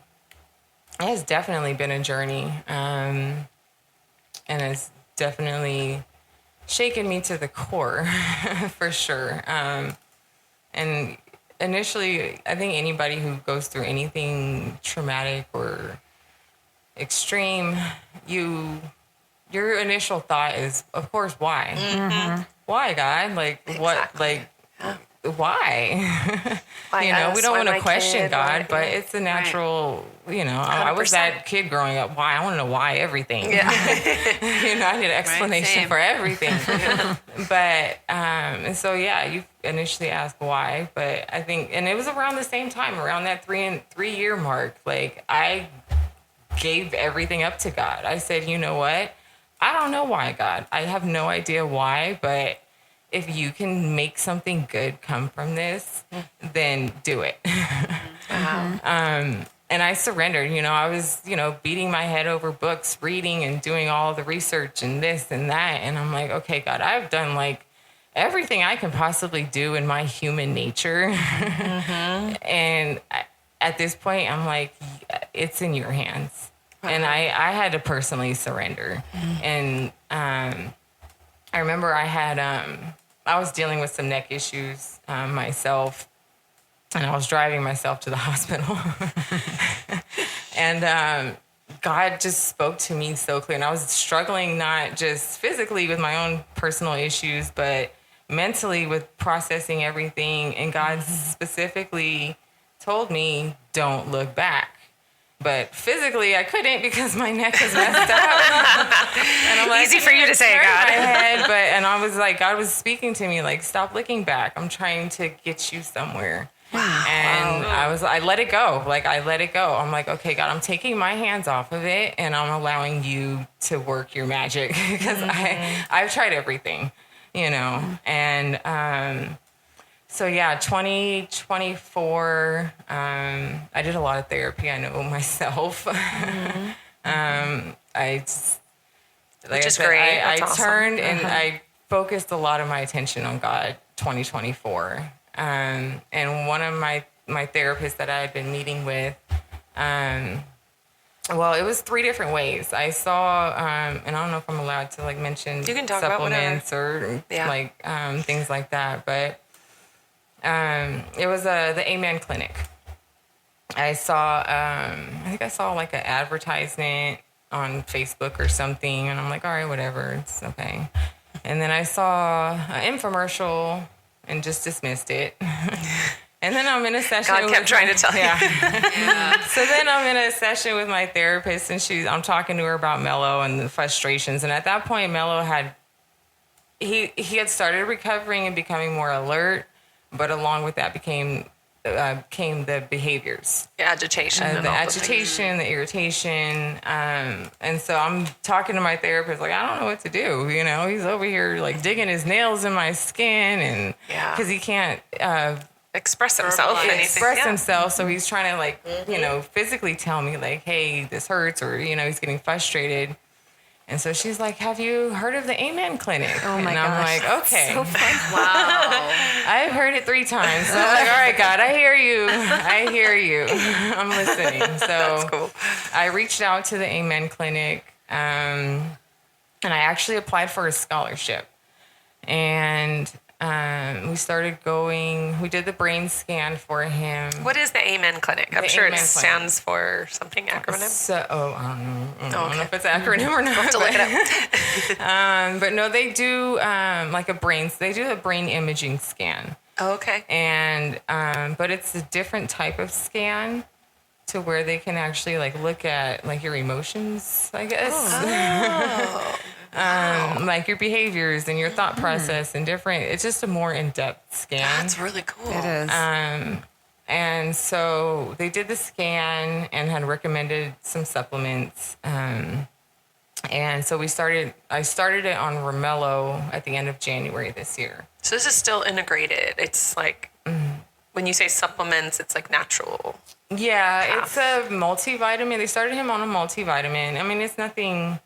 It has definitely been a journey. And it's definitely shaken me to the core, for sure. And initially, I think anybody who goes through anything traumatic or extreme, your initial thought is, of course, why? Why, God? Like, what? Like, why? Why we don't want to question kid, God, but it's a natural, I was that kid growing up. Why? I want to know why everything. Yeah. I need an explanation for everything. But, and so, you initially ask why, but I think, and it was around the same time, around that 3 year mark, like, I gave everything up to God. I said, you know what? I don't know why, God. I have no idea why, but if you can make something good come from this, then do it. And I surrendered. I was, beating my head over books, reading and doing all the research and this and that. And I'm like, okay, God, I've done like everything I can possibly do in my human nature. And at this point, I'm like, it's in your hands. And I had to personally surrender. And I remember I was dealing with some neck issues myself, and I was driving myself to the hospital. And God just spoke to me so clear. And I was struggling not just physically with my own personal issues, but mentally with processing everything. And God specifically told me, don't look back. But physically, I couldn't because my neck is messed up. And I'm like, easy for you to say, God. My head, and I was like, God was speaking to me, like, stop looking back. I'm trying to get you somewhere. Wow. And I let it go. Like, I let it go. I'm like, okay, God, I'm taking my hands off of it, and I'm allowing you to work your magic because I've tried everything, And So yeah, 2024, I did a lot of therapy. I know myself. I just, Which is great. I That's awesome. turned and I focused a lot of my attention on God 2024. And one of my therapists that I had been meeting with, well, it was 3 different ways. I saw, and I don't know if I'm allowed to like mention You can talk supplements or like things like that, but it was the Amen Clinic. I saw, I think I saw like an advertisement on Facebook or something, and I'm like, all right, whatever, it's okay. And then I saw an infomercial and just dismissed it. And then I'm in a session. God kept trying to tell you. So then I'm in a session with my therapist, and I'm talking to her about Mello and the frustrations. And at that point, Mello he had started recovering and becoming more alert, but along with that came the behaviors, The agitation, the irritation, and so I'm talking to my therapist like, I don't know what to do. You know, he's over here like digging his nails in my skin, and because he can't express himself. Himself, so he's trying to like physically tell me like, hey, this hurts, or he's getting frustrated. And so she's like, have you heard of the Amen Clinic? Oh my gosh. I'm like, okay. So fun. Wow. I've heard it 3 times. So I'm like, all right, God, I hear you. I'm listening. So that's cool. I reached out to the Amen Clinic, and I actually applied for a scholarship. And we started going. We did the brain scan for him. What is the Amen Clinic? I'm sure it stands for something acronym. So, I don't know if it's an acronym or not. I'll have to look it up. But no, they do they do a brain imaging scan. Oh, okay. And but it's a different type of scan to where they can actually like look at like your emotions, I guess. Oh. Like your behaviors and your thought process and different. It's just a more in-depth scan. That's really cool. It is. And so they did the scan and had recommended some supplements. And so I started it on Romello at the end of January this year. So this is still integrated. It's like, when you say supplements, it's like natural. Yeah, it's a multivitamin. They started him on a multivitamin. I mean, it's nothing...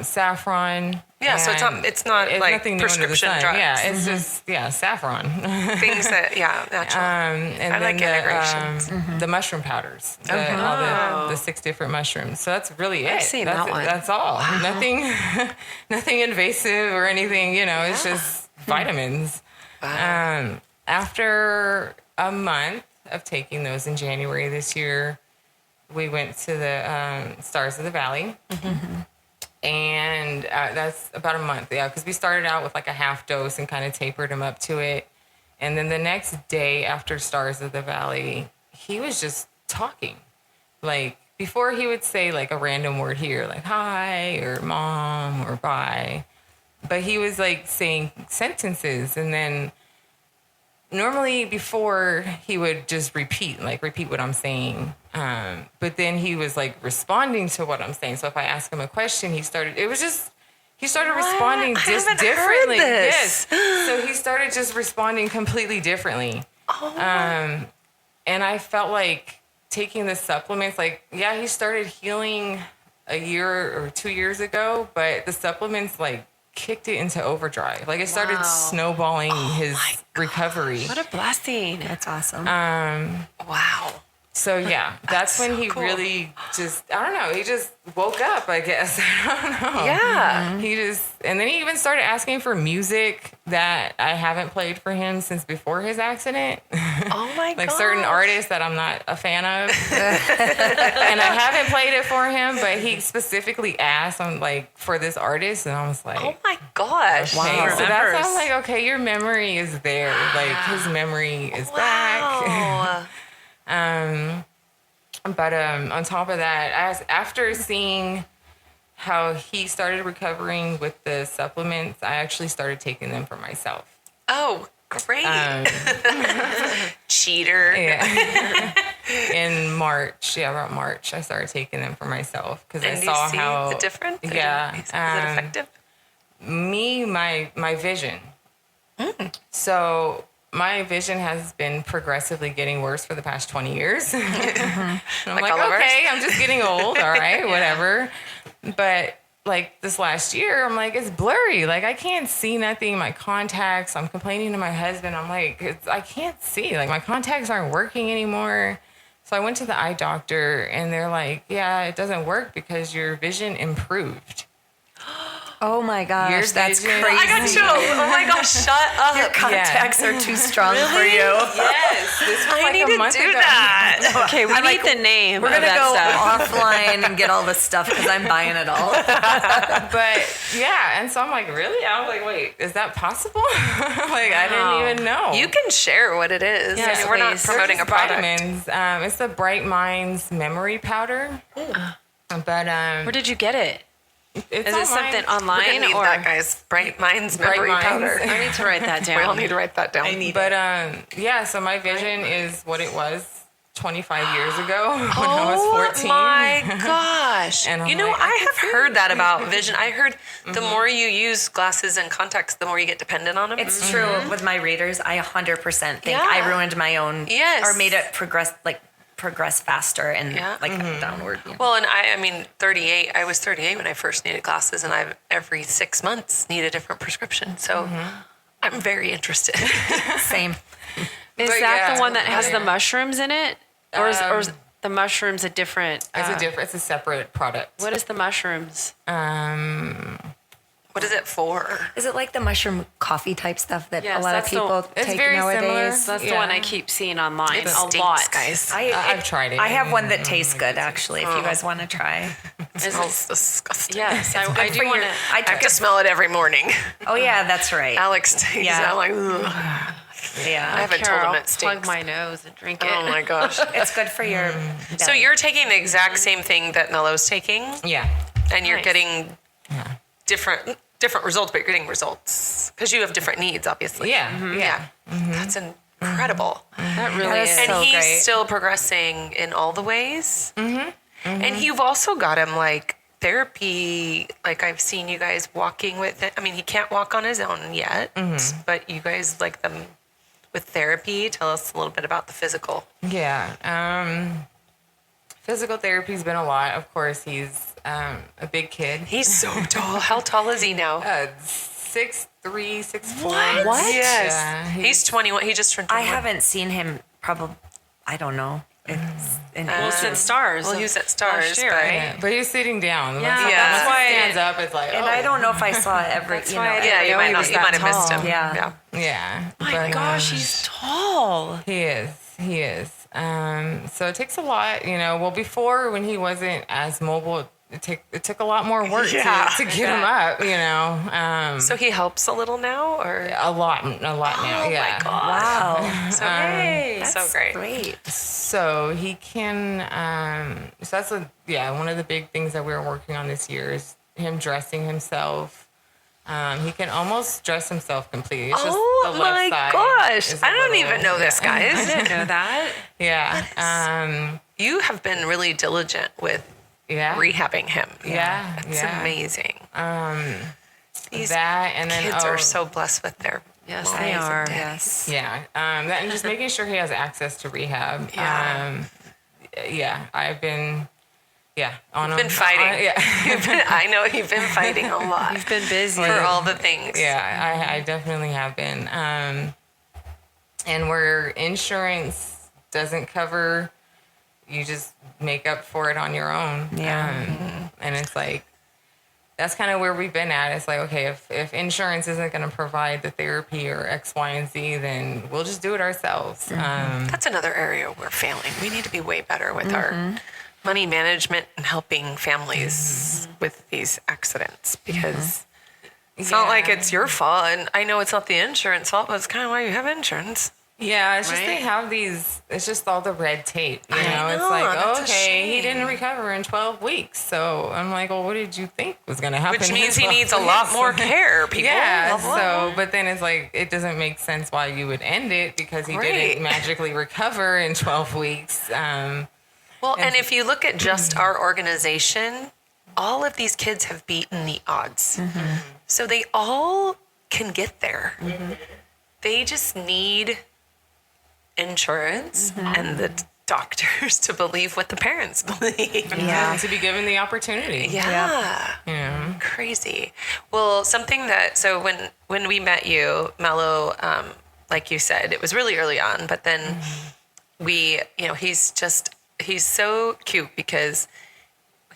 saffron. Yeah, so it's not like prescription drugs. Yeah, it's just saffron. Things that natural. And I like integrations. The mushroom powders, all the 6 different mushrooms. So that's really it. I've seen that one. That's all. Wow. Nothing invasive or anything. It's just vitamins. Wow. After a month of taking those in January this year, we went to the Stars of the Valley, and that's about a month, because we started out with like a half dose and kind of tapered him up to it. And then the next day after Stars of the Valley, he was just talking. Like, before he would say like a random word here, like hi or mom or bye, but he was like saying sentences, and then normally before he would just repeat what I'm saying. But then he was like responding to what I'm saying. So if I ask him a question, he started responding just differently. Yes. So he started just responding completely differently. Oh. And I felt like taking the supplements, he started healing a year or 2 years ago, but the supplements kicked it into overdrive. Like, it started snowballing his recovery. What a blessing. That's awesome. Wow. So that's when he really just, I don't know, he just woke up, I guess. I don't know. Yeah. And then he even started asking for music that I haven't played for him since before his accident. Oh my god. Like certain artists that I'm not a fan of. And I haven't played it for him, but he specifically asked for this artist, and I was like, oh my gosh. Okay. Wow. So that's how I'm like, okay, your memory is there. Like, his memory is back. But on top of that, after seeing how he started recovering with the supplements, I actually started taking them for myself. Oh, great. Cheater. Yeah. In March, around March, I started taking them for myself because I saw how the difference. Yeah. Is it effective? My vision So my vision has been progressively getting worse for the past 20 years. I'm like okay, I'm just getting old. All right, whatever. But like this last year, I'm like, it's blurry. Like I can't see nothing. My contacts, I'm complaining to my husband. I'm like, I can't see. Like my contacts aren't working anymore. So I went to the eye doctor and they're like, yeah, it doesn't work because your vision improved. Oh my gosh, that's crazy. I got chills. Oh my gosh, shut up. Your contacts are too strong for you. Yes, this was I need to do that. Okay, we need the name. We're of gonna that go stuff. offline and get all the stuff because I'm buying it all. But yeah, and so I'm like, really? I was like, wait, is that possible? Like I didn't even know. You can share what it is. Yes, I mean, we're not please. promoting a product. Vitamins. It's the Bright Minds memory powder. But Where did you get it? it's Is it something We're online gonna need or? that, guys. Bright Minds Bright memory Minds. powder. I need to write that down. We all need to write that down. But yeah, so my vision is what it was 25 years ago when I was 14. Oh my gosh. And I'm you know, like, I have heard that about vision. I heard the more you use glasses and contacts, the more you get dependent on them. It's true with my readers. I 100% think Yeah. I ruined my own. Yes. Or made it progress faster and Yeah. downward. You know. Well, and I mean, 38. I was 38 when I first needed glasses, and I've every 6 months need a different prescription. So I'm very interested. Same. Is But that yeah, the one that has the yeah. mushrooms in it? Or is the mushrooms a different? It's a separate product. What is the mushrooms? What is it for? Is it like the mushroom coffee type stuff that Yes, a lot of that's the- people It's take very nowadays? similar. That's the Yeah. one I keep seeing online It a stinks, lot. guys. I've tried it. I have one that tastes good, actually, if you guys want to try. It smells disgusting. Yes, I do want to. I I took have to it. smell it every morning. Oh, yeah, that's right. Alex takes Yeah. it. I'm like, ugh. I Yeah. haven't told him it plug stinks. my nose and drink it. Oh my gosh. It's good for your So you're taking the exact same thing that Mello's taking, Yeah. and you're Nice. getting different results, but you're getting results because you have different needs, obviously. Yeah. Yeah. That's incredible. That really That is is. And so he's great. still progressing in all the ways. And you've also got him like therapy. Like I've seen you guys walking with it. I mean, he can't walk on his own yet, but you guys like them with therapy. Tell us a little bit about the physical. Yeah. Physical therapy's been a lot. Of course, he's a big kid. He's so tall. How tall is he now? 6'3", 6'4". What? Yes. Yeah, he's 21. He just turned I 21. haven't seen him probably, I don't know. It's Well, since Stars. Well, he was at Stars, last year, but right? Yeah, but he's sitting down. Yeah, Once that's he why- stands up, it's like, and oh. I don't know if I saw every, That's you know. why I yeah, didn't you know might he not. was You that might have missed tall. him. Yeah. Yeah. My but, gosh, he's tall. He is. He is. So it takes a lot, you know. Well, before when he wasn't as mobile, it took a lot more work Yeah. to get him up, you know. So he helps a little now, or A lot now. Yeah. my God. Wow. So hey, so That's great. great. So he can. So that's one of the big things that we're working on this year is him dressing himself. He can almost dress himself completely. It's just Oh the left my side gosh! is a I don't little- even know this, I guys. didn't know that. Yeah. You have been really diligent with Yeah. rehabbing him. Yeah. It's yeah. amazing. These That and then kids are so blessed with their Yes, moms they and are. daddies. Yeah. That and just making sure he has access to rehab. Yeah. I've been. Yeah. You've been fighting. Yeah. I know you've been fighting a lot You've been busy. for all the things. Yeah, I definitely have been. And where insurance doesn't cover, you just make up for it on your own. Yeah. And it's like, that's kind of where we've been at. It's like, okay, if insurance isn't going to provide the therapy or X, Y, and Z, then we'll just do it ourselves. That's another area we're failing. We need to be way better with our money management and helping families with these accidents because it's not like it's your fault. And I know it's not the insurance fault, but it's kind of why you have insurance. Yeah, it's just Right? they have these. It's just all the red tape. You know, I it's know, like that's a okay, he shame. didn't recover in 12 weeks. So I'm like, well, what did you think was going to happen? Which in means he 12 needs a lot weeks? more care, people. Yeah. Blah, blah. So, but then it's like it doesn't make sense why you would end it because he Right. didn't magically recover in 12 weeks. Well, and if you look at just our organization, all of these kids have beaten the odds. So they all can get there. they just need insurance and the doctors to believe what the parents believe. Yeah. To be given the opportunity. Yeah. Crazy. Well, something that, so when we met you, Mello, like you said, it was really early on, but then he's so cute because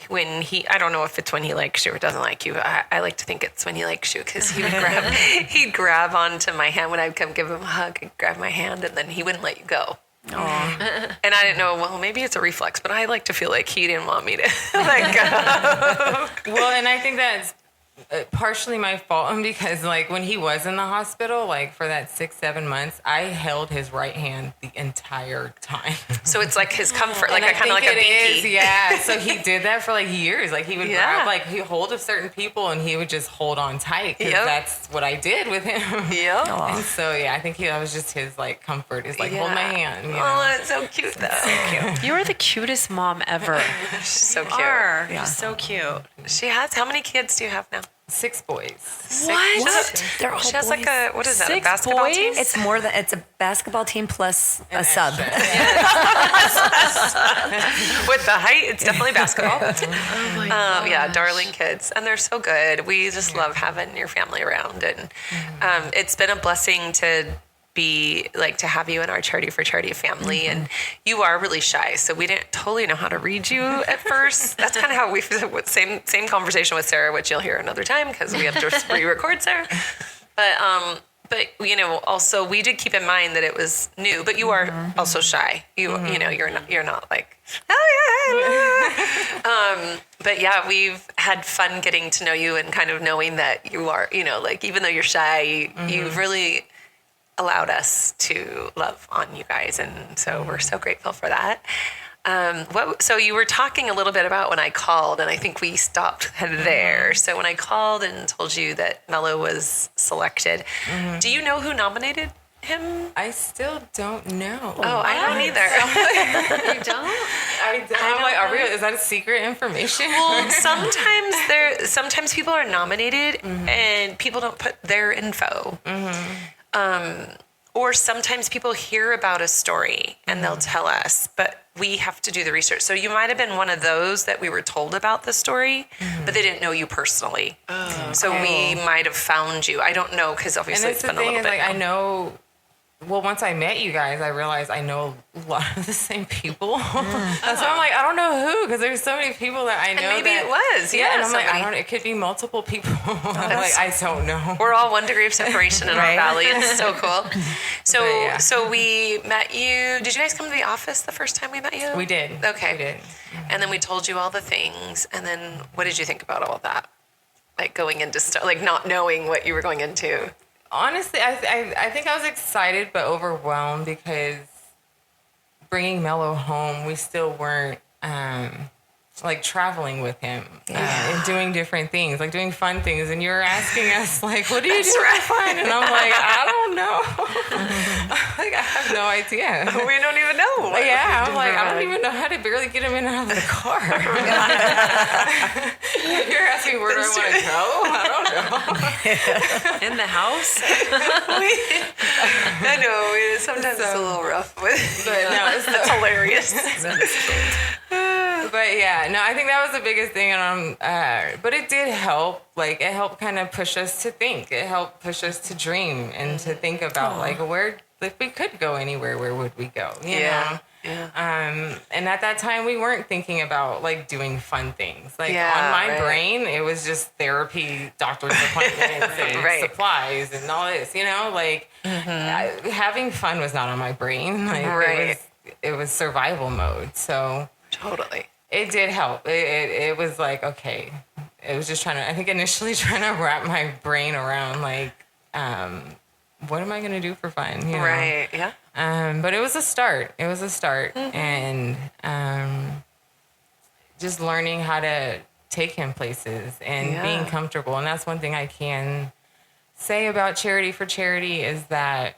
when I don't know if it's when he likes you or doesn't like you. I like to think it's when he likes you because he'd grab onto my hand when I'd come give him a hug. He'd grab my hand and then he wouldn't let you go. Aww. And I didn't know, well, maybe it's a reflex, but I like to feel like he didn't want me to let go. Well, and I think that's partially my fault because like when he was in the hospital, like for that 6-7 months, I held his right hand the entire time. So it's like his comfort, like a kind of like a binky. Yeah. So he did that for like years. Like he would grab, like he hold of certain people and he would just hold on tight because that's what I did with him. Yeah. And so I think that was just his like comfort is like hold my hand. You know? Oh, it's so cute though. So cute. You are the cutest mom ever. She's so cute. Yeah. She's so cute. She has. How many kids do you have now? 6 boys. What? They're all She has boys. like a, what is that, a 6 basketball boys? team? It's more than, it's a basketball team plus a sub. With the height, it's definitely basketball. Oh my gosh. Yeah, darling kids. And they're so good. We just love having your family around. And it's been a blessing to have you in our Charity for Charity family. And you are really shy, so we didn't totally know how to read you at first. That's kind of how we, same conversation with Sarah, which you'll hear another time because we have to re-record Sarah. But also we did keep in mind that it was new, but you are also shy. You're not like, oh yeah. But yeah, we've had fun getting to know you and kind of knowing that you are, even though you're shy, you've really allowed us to love on you guys, and so we're so grateful for that. So you were talking a little bit about when I called, and I think we stopped there. So when I called and told you that Mello was selected, do you know who nominated him? I still don't know. Oh, I don't either. You don't? I don't. I'm like, is that secret information? Well, sometimes people are nominated and people don't put their info. Or sometimes people hear about a story and they'll tell us, but we have to do the research. So you might have been one of those that we were told about the story, but they didn't know you personally. So we might have found you. I don't know, because obviously it's been a little bit. Like, I know. Well, once I met you guys, I realized I know a lot of the same people. So I'm like, I don't know who, because there's so many people that I know. And maybe it was, yeah. And I'm like, I don't. It could be multiple people. I'm like, I don't know. We're all 1 degree of separation in our valley. It's so cool. So we met you. Did you guys come to the office the first time we met you? We did. Okay. We did. And then we told you all the things. And then what did you think about all of that? Like going into stuff, like not knowing what you were going into. Honestly, I think I was excited but overwhelmed because bringing Mello home, we still weren't like traveling with him and doing different things, like doing fun things. And you're asking us like, what do you do for fun? And I'm like, I don't know. Like, I have no idea. We don't even know. Yeah, I'm like, I don't even know how to barely get him in and out of the car. You're asking where do I want to go? I don't know. In the house? I know. Sometimes it's a little rough. But no, it's hilarious. But yeah, no, I think that was the biggest thing. And but it did help. Like, it helped kind of push us to think. It helped push us to dream and to think about like where, if we could go anywhere, where would we go? You know? Yeah. And at that time, we weren't thinking about like doing fun things. Like on my brain, it was just therapy, doctor's appointments, and supplies, and all this. You know, like having fun was not on my brain. Like it was survival mode. So totally, it did help. It was like, okay. It was just I think initially trying to wrap my brain around like, what am I going to do for fun? You know? Right. Yeah. But it was a start. And just learning how to take him places and being comfortable. And that's one thing I can say about Charity for Charity is that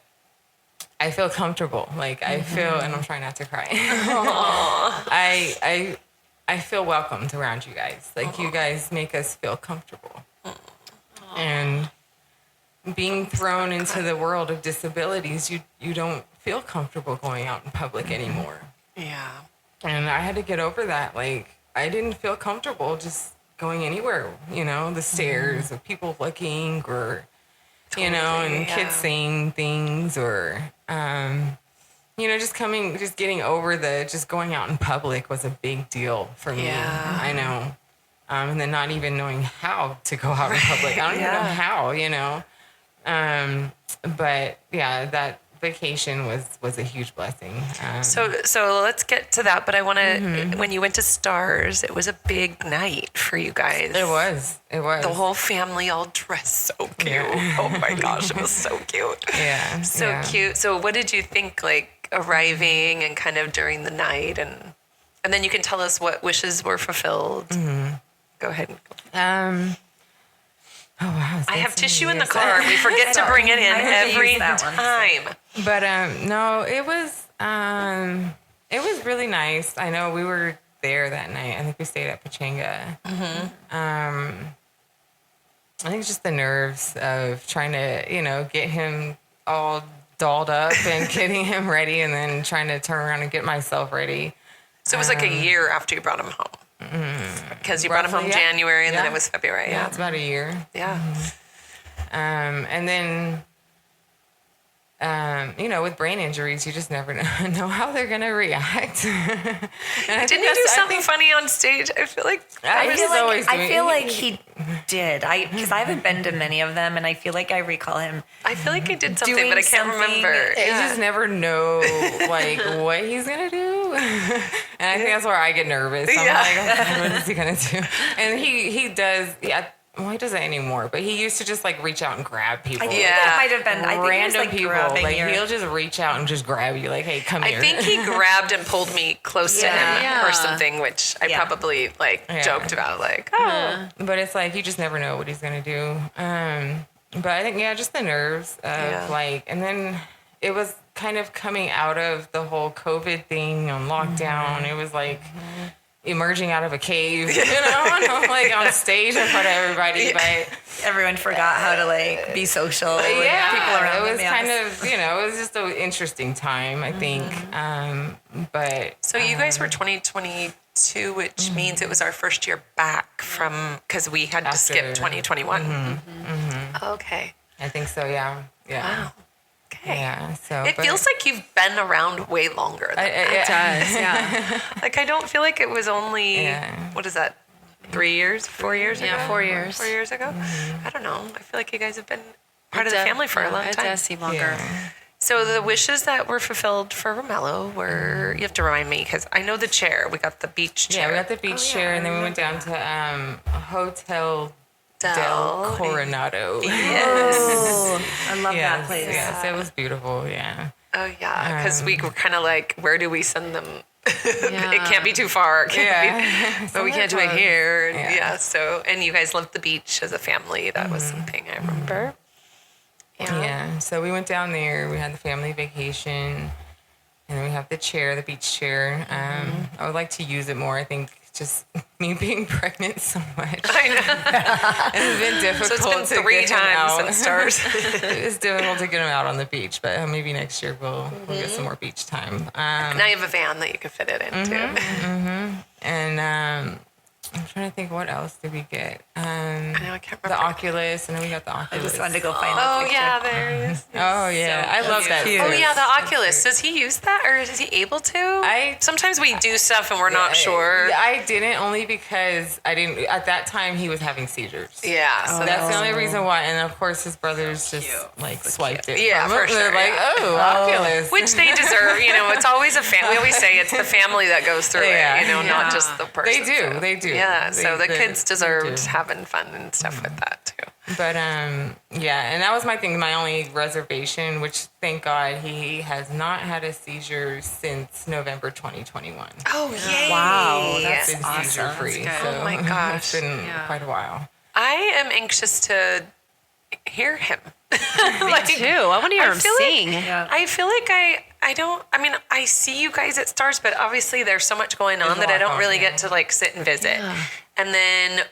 I feel comfortable. Like I feel, and I'm trying not to cry. I feel welcomed around you guys. Like you guys make us feel comfortable. And being thrown into the world of disabilities, you don't feel comfortable going out in public anymore. Yeah. And I had to get over that. Like, I didn't feel comfortable just going anywhere, the stairs of people looking or, and kids saying things or, just getting over just going out in public was a big deal for me. Yeah. I know. And then not even knowing how to go out in public. I don't even know how, but yeah, that vacation was a huge blessing. So let's get to that. But I want to, when you went to Stars, it was a big night for you guys. It was. The whole family all dressed so cute. Yeah. Oh my gosh, it was so cute. Yeah. So cute. So what did you think, like, arriving and kind of during the night? And then you can tell us what wishes were fulfilled. Mm-hmm. Go ahead. Oh, wow. I have tissue in the car. We forget to bring it in every time. But no, it was really nice. I know we were there that night. I think we stayed at Pachanga. Mm-hmm. I think it's just the nerves of trying to, get him all dolled up and getting him ready and then trying to turn around and get myself ready. So it was like a year after you brought him home. Because you brought him home January and then it was February. Yeah, it's about a year. Yeah. And then, with brain injuries, you just never know how they're going to react. And didn't you do something funny on stage? I feel like I feel like he did. Because I haven't been to many of them, and I feel like I recall him. I feel like he did something, but I can't remember. You just never know, like, what he's going to do. And I think that's where I get nervous. I'm like, oh, what is he going to do? And he does, well, he doesn't anymore, but he used to just, like, reach out and grab people. I think that might have been random people. Like, he'll just reach out and just grab you, like, hey, come here. I think he grabbed and pulled me close to him or something, which I probably, joked about, like, oh. But it's like, you just never know what he's going to do. But I think, just the nerves of, and then it was kind of coming out of the whole COVID thing on lockdown. Mm-hmm. It was like emerging out of a cave, like on stage in front of everybody. But everyone forgot how to be social. People around it was kind of, it was just an interesting time, I think. But so you guys were 2022, which means it was our first year back from because we had to skip 2021. Okay, I think so. Yeah. Wow. Okay. Yeah, so it feels like you've been around way longer than that. It does, yeah. Like, I don't feel like it was only, what is that, 3 years, 4 years ago? Yeah, 4 years. 4 years ago? I don't know. I feel like you guys have been part of the family for a long time. It does seem longer. Yeah. So the wishes that were fulfilled for Romello were, you have to remind me, because I know the chair. We got the beach chair. Yeah, we got the beach chair, and then we went down to Hotel Del Coronado. Yes. Oh, I love that place. Yes, it was beautiful, yeah. Oh, yeah, because we were kind of like, where do we send them? It can't be too far. But we can't do it here. And and you guys loved the beach as a family. That was something I remember. Yeah, so we went down there. We had the family vacation. And then we have the chair, the beach chair. I would like to use it more. I think just me being pregnant so much. I know. It's been difficult. So it's been 3 times since Stars. It's difficult to get them out on the beach, but maybe next year we'll get some more beach time. Now you have a van that you can fit it into. And I'm trying to think, what else did we get? I know, I can't remember. The Oculus. I know we got the Oculus. I just wanted to go find the picture. Yeah, there he is. Oh, yeah. I love that. Oh, yeah, the Oculus. Does he use that, or is he able to? Sometimes we do stuff and we're not sure. I didn't, only because I didn't. At that time, he was having seizures. Yeah. So that's the only reason why. And, of course, his brothers just, swiped it. Yeah, for sure. They're like, Oculus. Which they deserve. It's always a family. We always say it's the family that goes through it, not just the person. They do. Yeah, so the kids deserved having fun and stuff with that, too. But, and that was my thing, my only reservation, which, thank God, he has not had a seizure since November 2021. Oh, yay. Wow, that's been awesome. seizure-free. That's good. Oh, my gosh. It's been quite a while. I am anxious to hear him. Me too. I want to hear him sing. I feel like I see you guys at Stars, but obviously there's so much going on that I don't really get to sit and visit. Yeah. And then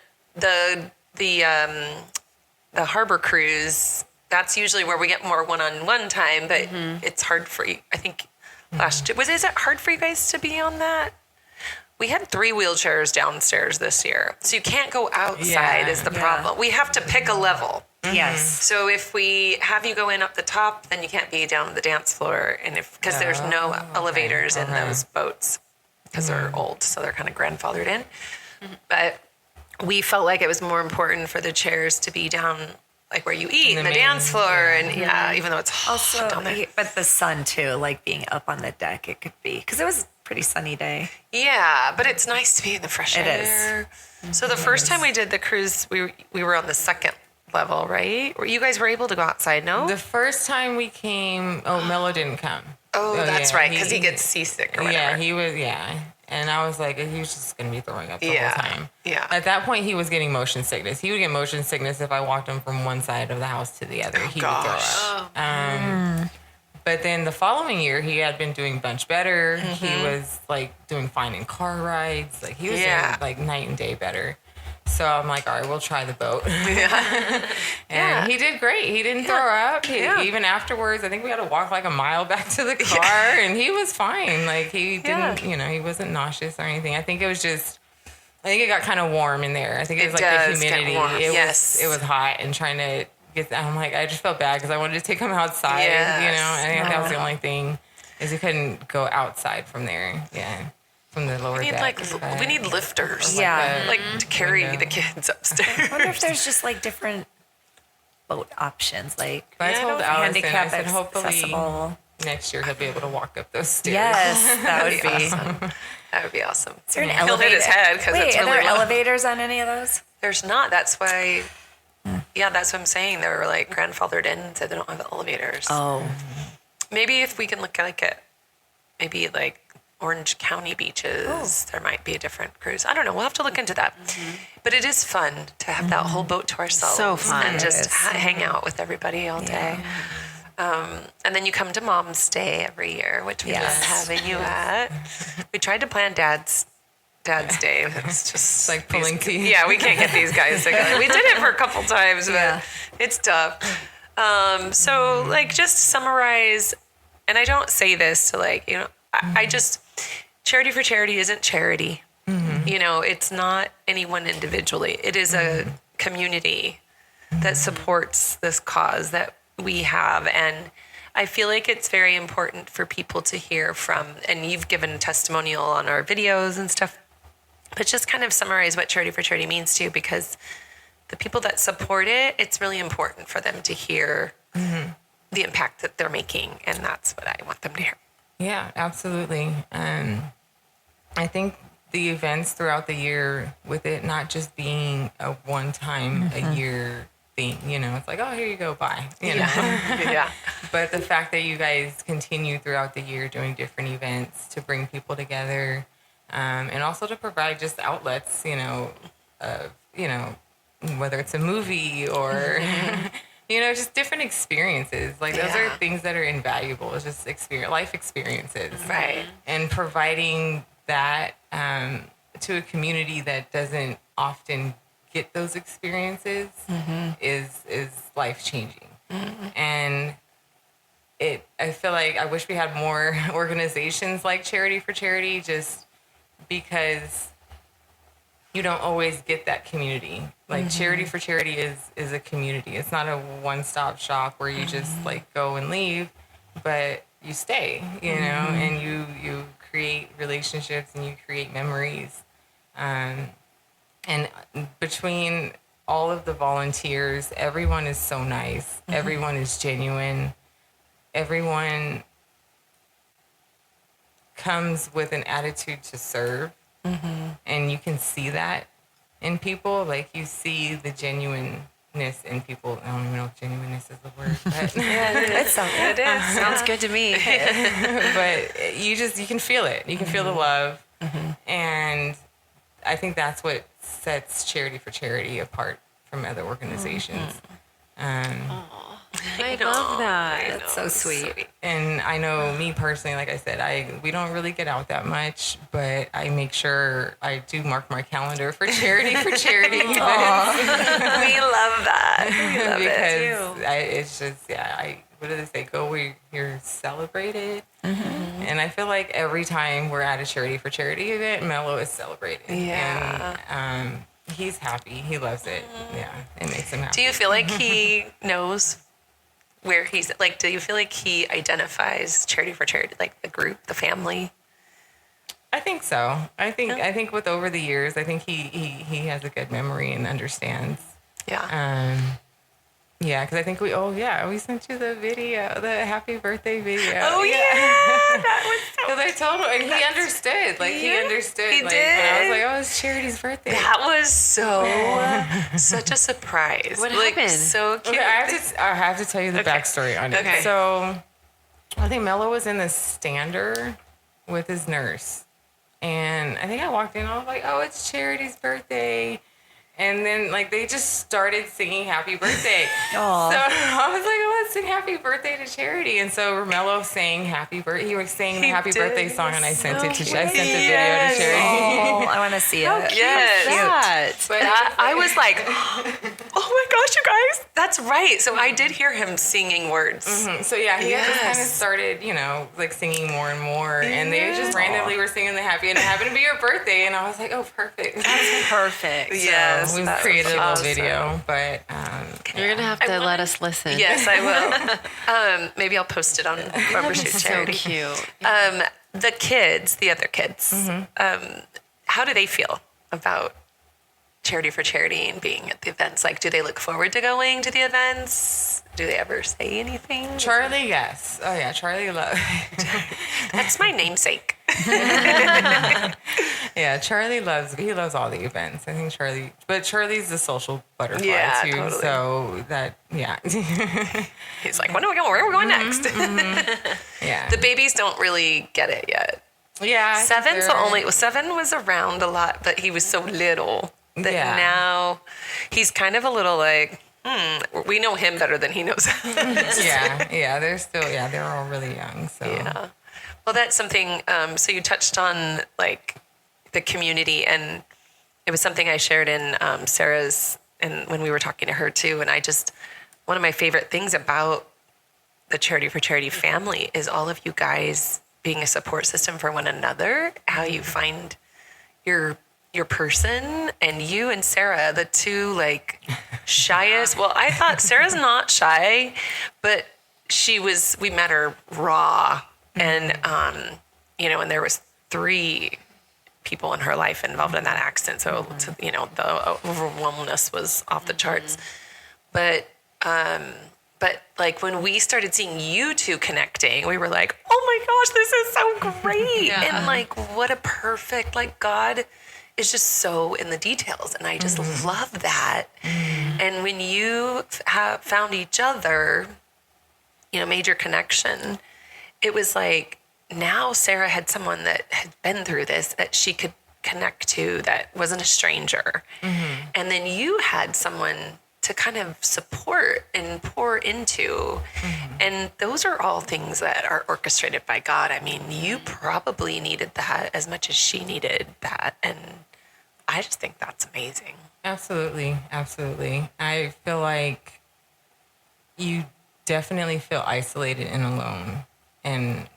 the harbor cruise that's usually where we get more one-on-one time, but it's hard for you. I think is it hard for you guys to be on that? We had 3 wheelchairs downstairs this year, so you can't go outside is the problem. We have to pick a level. Yes. So if we have you go in up the top, then you can't be down on the dance floor, and because there's no elevators in those boats because they're old, so they're kind of grandfathered in. But we felt like it was more important for the chairs to be down like where you eat, in the dance floor, and even though it's Also, down there. but the sun too, like being up on the deck, it could be because it was a pretty sunny day. Yeah, but it's nice to be in the fresh air. So the first time we did the cruise, we were on the second level, right? You guys were able to go outside, no? The first time we came, Mello didn't come. Oh, that's right, because he gets seasick or whatever. Yeah, he was, And I was like, he was just going to be throwing up the whole time. Yeah. At that point, he was getting motion sickness. He would get motion sickness if I walked him from one side of the house to the other. He would throw up. But then the following year, he had been doing much better. He was like doing fine in car rides. Like he was doing like night and day better. So I'm like, all right, we'll try the boat. And he did great. He didn't throw up. Even afterwards, I think we had to walk like a mile back to the car, and he was fine. Like he didn't, he wasn't nauseous or anything. I think it was just, I think it got kind of warm in there. I think it was like the humidity. It was hot, and trying to get that. I'm like, I just felt bad because I wanted to take him outside. I think that was the only thing, is he couldn't go outside from there. From the lower deck. We need lifters. Yeah. To carry the kids upstairs. I wonder if there's just like different boat options, like I told Allison, I said, hopefully accessible. next year he'll be able to walk up those stairs. Yes, that would be awesome. That would be awesome. Is there an He'll elevator? hit his head because it's are really there low. elevators on any of those? There's not. That's why. Yeah, that's what I'm saying. They were like grandfathered in and said they don't have elevators. Oh, Maybe if we can look like at maybe like Orange County beaches, there might be a different cruise. I don't know. We'll have to look into that. But it is fun to have that whole boat to ourselves. So fun. And just hang out with everybody all day. And then you come to Mom's Day every year, which we love having you at. We tried to plan Dad's Day. It was just like pulling teeth. Yeah, we can't get these guys together. We did it for a couple times, but it's tough. So, like, just summarize, and I don't say this to, like, I just, Charity for Charity isn't charity. It's not anyone individually. It is a community that supports this cause that we have. And I feel like it's very important for people to hear from, and you've given a testimonial on our videos and stuff, but just kind of summarize what Charity for Charity means to you, because the people that support it, it's really important for them to hear the impact that they're making. And that's what I want them to hear. Yeah, absolutely. I think the events throughout the year, with it not just being a one-time a year thing, it's like, oh, here you go, bye. But the fact that you guys continue throughout the year doing different events to bring people together, and also to provide just outlets, whether it's a movie or just different experiences. Like those are things that are invaluable. It's just life experiences. Right. And providing that to a community that doesn't often get those experiences is life-changing. And I feel like I wish we had more organizations like Charity for Charity, just because you don't always get that community. Like Charity for Charity is a community. It's not a one-stop shop where you just like go and leave, but you stay, and you create relationships and you create memories. And between all of the volunteers, everyone is so nice. Everyone is genuine. Everyone comes with an attitude to serve. And you can see that in people. Like, you see the genuineness in people. I don't even know if genuineness is the word, but It is. Sounds good to me. but you can feel it. You can feel the love. And I think that's what sets Charity for Charity apart from other organizations. Nice. I love that. That's so sweet. And I know me personally, like I said, we don't really get out that much, but I make sure I do mark my calendar for charity We love that. We love because it. it's just, what do they say? Go where you're celebrated. Mm-hmm. And I feel like every time we're at a charity for charity event, Mello is celebrated. Yeah. And he's happy. He loves it. Yeah, it makes him happy. Do you feel like he knows where he's, like, do you feel like he identifies charity for charity, like the group, the family? I think so. I think with over the years, I think he has a good memory and understands. Yeah. Yeah, because I think we sent you the video, the happy birthday video. Oh, yeah. That was so because I told him, and he understood. Like, he understood. He like, did. When I was like, oh, it's Charity's birthday. That was such a surprise. What like, happened? So cute. Okay, I have to tell you the backstory on it. Okay. So, I think Mello was in the stander with his nurse. And I think I walked in, I was like, oh, it's Charity's birthday. And then, like, they just started singing happy birthday. So I was like, oh, let's sing happy birthday to Charity. And so Romello sang happy birthday. He was saying the happy birthday song, and I sent it to I sent the video to Charity. Oh, I want to see it. Yes. But I was like, oh my gosh, you guys, that's right. So I did hear him singing words. Mm-hmm. So yeah, he just kind of started, like singing more and more. And they just randomly were singing the happy, and it happened to be your birthday. And I was like, oh, perfect. That's perfect. Yes. We created a little video, but you're gonna have to let us listen. Yes, I will. Maybe I'll post it on Rubber Shoot Charity. So cute. The kids, the other kids, how do they feel about Charity for Charity and being at the events? Like, do they look forward to going to the events? Do they ever say anything? Charlie, yes. Oh yeah, Charlie loves. That's my namesake. Yeah, Charlie loves all the events. I think Charlie's the social butterfly too. Totally. So that, He's like, when are we going? Where are we going next? Yeah. The babies don't really get it yet. Yeah. Seven was around a lot, but he was so little that now he's kind of a little like, we know him better than he knows us. Yeah. They're all really young. So yeah. Well, that's something. So you touched on like the community, and it was something I shared in Sarah's, and when we were talking to her too. And one of my favorite things about the Charity for Charity family is all of you guys being a support system for one another. How you find your person, and you and Sarah, the two like shyest. Well, I thought Sarah's not shy, but we met her raw. And, and there was 3 people in her life involved in that accident. So, the overwhelmness was off the charts. But like when we started seeing you two connecting, we were like, oh my gosh, this is so great. And like, what a perfect, like God is just so in the details. And I just love that. And when you found each other, major connection, it was like now Sarah had someone that had been through this that she could connect to that wasn't a stranger. And then you had someone to kind of support and pour into. And those are all things that are orchestrated by God. I mean, you probably needed that as much as she needed that. And I just think that's amazing. Absolutely. I feel like you definitely feel isolated and alone. And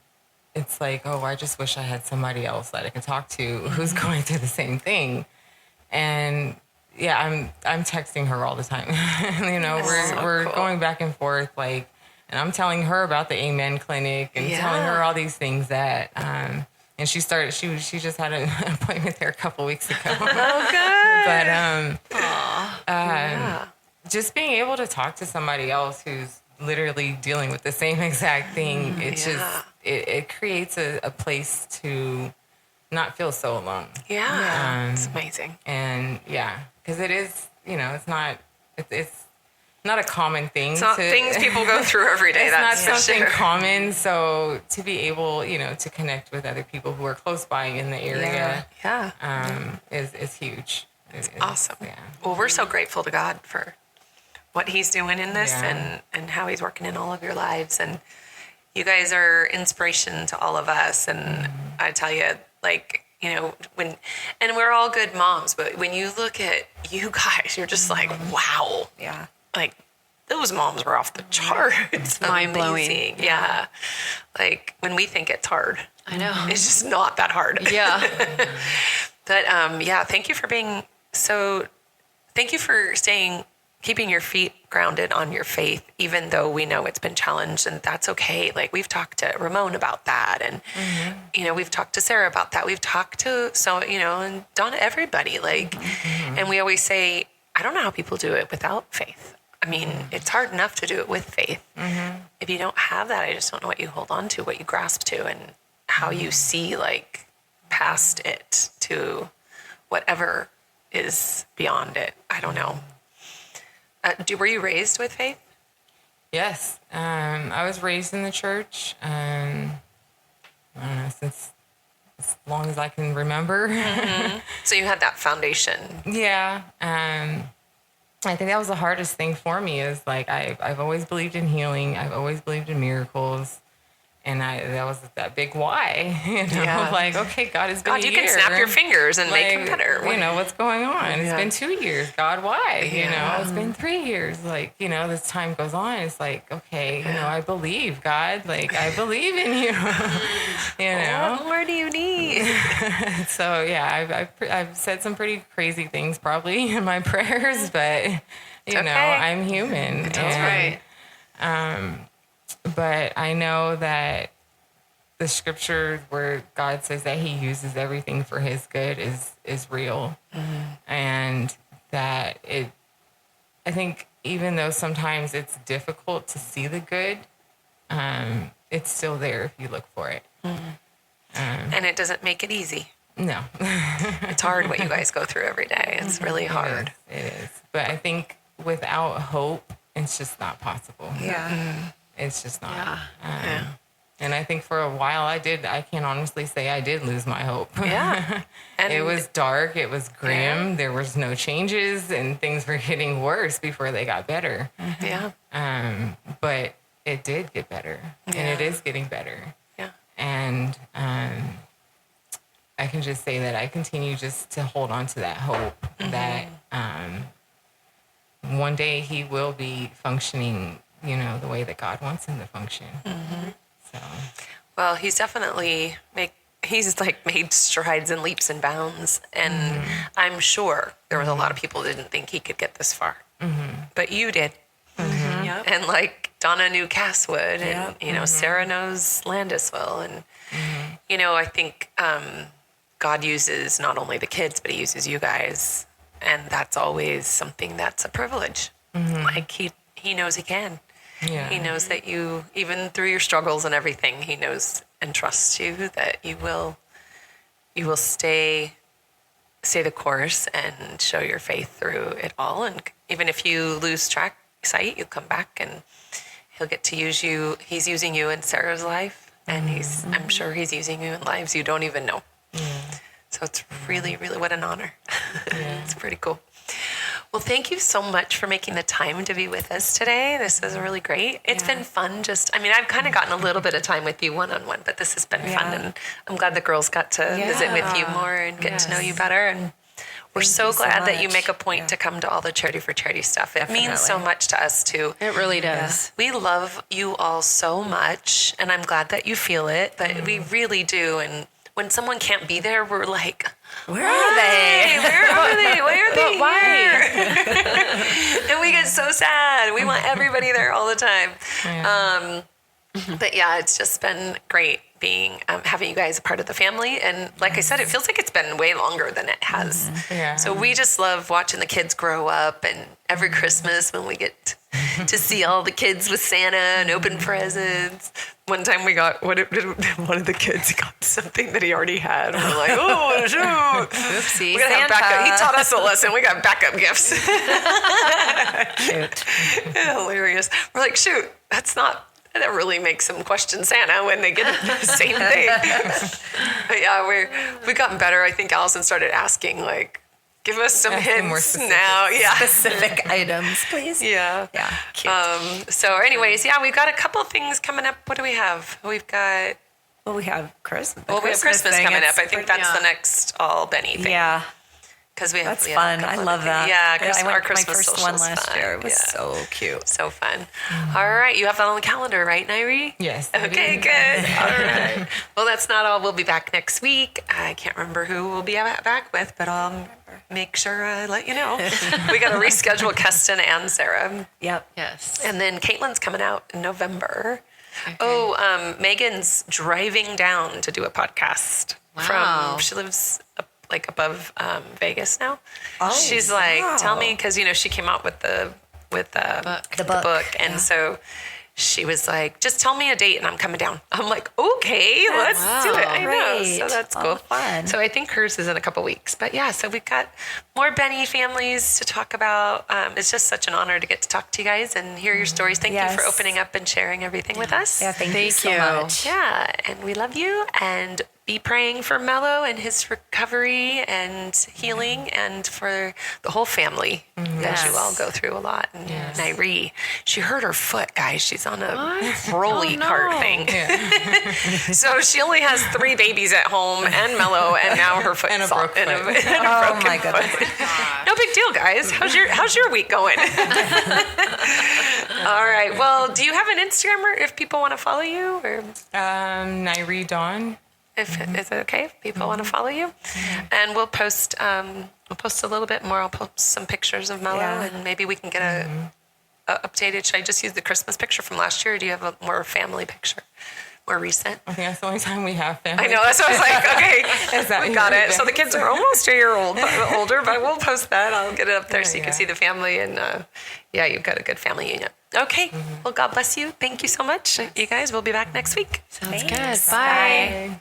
it's like, oh, I just wish I had somebody else that I could talk to who's going through the same thing. And yeah, I'm texting her all the time. We're going back and forth, like, and I'm telling her about the Amen Clinic and telling her all these things that, and she just had an appointment there a couple weeks ago. Oh, good. But just being able to talk to somebody else who's literally dealing with the same exact thing, it creates a place to not feel so alone. It's amazing. And because it is, it's not a common thing. It's not things people go through every day. It's that's not something sure. common. So to be able, to connect with other people who are close by in the area, is huge. It's awesome. Yeah. Well, we're so grateful to God for what he's doing in this and how he's working in all of your lives. And you guys are inspiration to all of us. And I tell you, like, you know, and we're all good moms, but when you look at you guys, you're just like, wow. Yeah. Like, those moms were off the charts. It's mind-blowing. Yeah. Like, when we think it's hard. I know. It's just not that hard. Yeah. But, thank you for keeping your feet grounded on your faith, even though we know it's been challenged, and that's okay. Like, we've talked to Ramon about that, and, you know, we've talked to Sarah about that. We've talked to, and Donna, everybody, like, and we always say, I don't know how people do it without faith. I mean, it's hard enough to do it with faith. If you don't have that, I just don't know what you hold on to, what you grasp to, and how you see, like, past it to whatever is beyond it. I don't know. Were you raised with faith? Yes. I was raised in the church, I don't know, since as long as I can remember. So you had that foundation. Yeah. I think that was the hardest thing for me is, like, I've always believed in healing. I've always believed in miracles. And that was that big why, you know, like, okay, God, it's been a year. You can snap your fingers and make them better. You know, what's going on? It's been 2 years. God, why? You know, it's been 3 years. Like, you know, this time goes on. It's like, okay, you know, I believe, God. Like, I believe in you. You know? What more do you need? So, yeah, I've said some pretty crazy things probably in my prayers, but, you know, I'm human. That's right. But I know that the scripture where God says that he uses everything for his good is real. And that I think even though sometimes it's difficult to see the good, it's still there if you look for it. And it doesn't make it easy. No. It's hard what you guys go through every day. It's really hard. It is. But I think without hope, it's just not possible. Yeah. It's just not. And I think for a while I can honestly say I did lose my hope. Yeah. And it was dark. It was grim. Yeah. There was no changes and things were getting worse before they got better. Yeah. But it did get better and it is getting better. Yeah. And I can just say that I continue just to hold on to that hope that one day he will be functioning, you know, the way that God wants him to function. So, well, he's definitely made strides and leaps and bounds. And I'm sure there was a lot of people who didn't think he could get this far. But you did. Yep. And like Donna knew Casswood and, you know, Sarah knows Landisville. And, you know, I think God uses not only the kids, but he uses you guys. And that's always something that's a privilege. Like he knows he can. Yeah. He knows that you, even through your struggles and everything, he knows and trusts you that you will stay the course and show your faith through it all. And even if you lose sight, you'll come back and he'll get to use you. He's using you in Sarah's life, and I'm sure he's using you in lives you don't even know. So it's really, really, what an honor. It's pretty cool. Well, thank you so much for making the time to be with us today. This is really great. It's been fun. I've kind of gotten a little bit of time with you one-on-one, but this has been fun. And I'm glad the girls got to visit with you more and get to know you better. And we're so glad that you make a point to come to all the Charity for Charity stuff. It means so much to us, too. It really does. We love you all so much, and I'm glad that you feel it, but we really do. And when someone can't be there, we're like, where are they? Where are they? Why are they why? here? And we get so sad. We want everybody there all the time. Yeah. But yeah, it's just been great having you guys a part of the family. And like I said, it feels like it's been way longer than it has. Yeah. So we just love watching the kids grow up, and every Christmas when we get to see all the kids with Santa and open presents. One time we got, one of the kids got something that he already had. And we're like, oh, shoot. Oopsie. We gotta have backup. He taught us a lesson. We got backup gifts. Shoot. Hilarious. We're like, shoot, that really makes them question Santa when they get the same thing. But yeah, we've gotten better. I think Allison started asking, like, Give us some Ask them more hints specific. now. Yeah. Specific items, please. Yeah. Yeah. Cute. So anyways, yeah, we've got a couple of things coming up. What do we have? We've got, Well, we have Christmas. we have Christmas thing. coming up. It's I think that's the next all Benny thing. Yeah. Because we have, That's we have a fun. couple I of love things. that. Yeah, I our went to my Christmas first social's one last fun. year. It was Yeah. so cute. So fun. All right. You have that on the calendar, right, Nyree? Yes. I Okay, do. good. All right. Well, that's not all. We'll be back next week. I can't remember who we'll be back with, but I'll make sure I let you know. We got to reschedule Keston and Sarah. Yep. Yes. And then Caitlin's coming out in November. Oh, Megan's driving down to do a podcast. Wow. She lives like above Vegas now. Oh, She's like, wow. tell me, because she came out with the book, and so she was like, just tell me a date and I'm coming down. I'm like, okay, let's do it. I know. So Great. that's Oh, cool. fun. So I think hers is in a couple weeks. But yeah, so we've got more Beni families to talk about. It's just such an honor to get to talk to you guys and hear your stories. Thank you for Yes. opening up and sharing everything with us. Yeah, thank you Thank so you. much. Yeah, and we love you, and be praying for Mello and his recovery and healing, and for the whole family as you all go through a lot. And Nyree, she hurt her foot, guys. She's on a rolly cart thing. So she only has 3 babies at home and Mello, and now her foot And a is all- broke foot. and a Oh broken my goodness. foot. No big deal, guys. How's your week going? All right. Well, do you have an Instagram or if people want to follow you, or Nyree Dawn. if is it okay if people want to follow you? And we'll post a little bit more. I'll post some pictures of Mello, Yeah. and maybe we can get a updated. Should I just use the Christmas picture from last year, or do you have a more family picture, more recent? I think that's the only time we have family. I know, that's what I was like, okay, Is that we got your it. So the kids are almost a year older, but we'll post that. I'll get it up there so you can Yeah. see the family, and yeah, you've got a good family union. Okay, well, God bless you. Thank you so much. You guys, we'll be back next week. Sounds good. Thanks. Bye. Bye.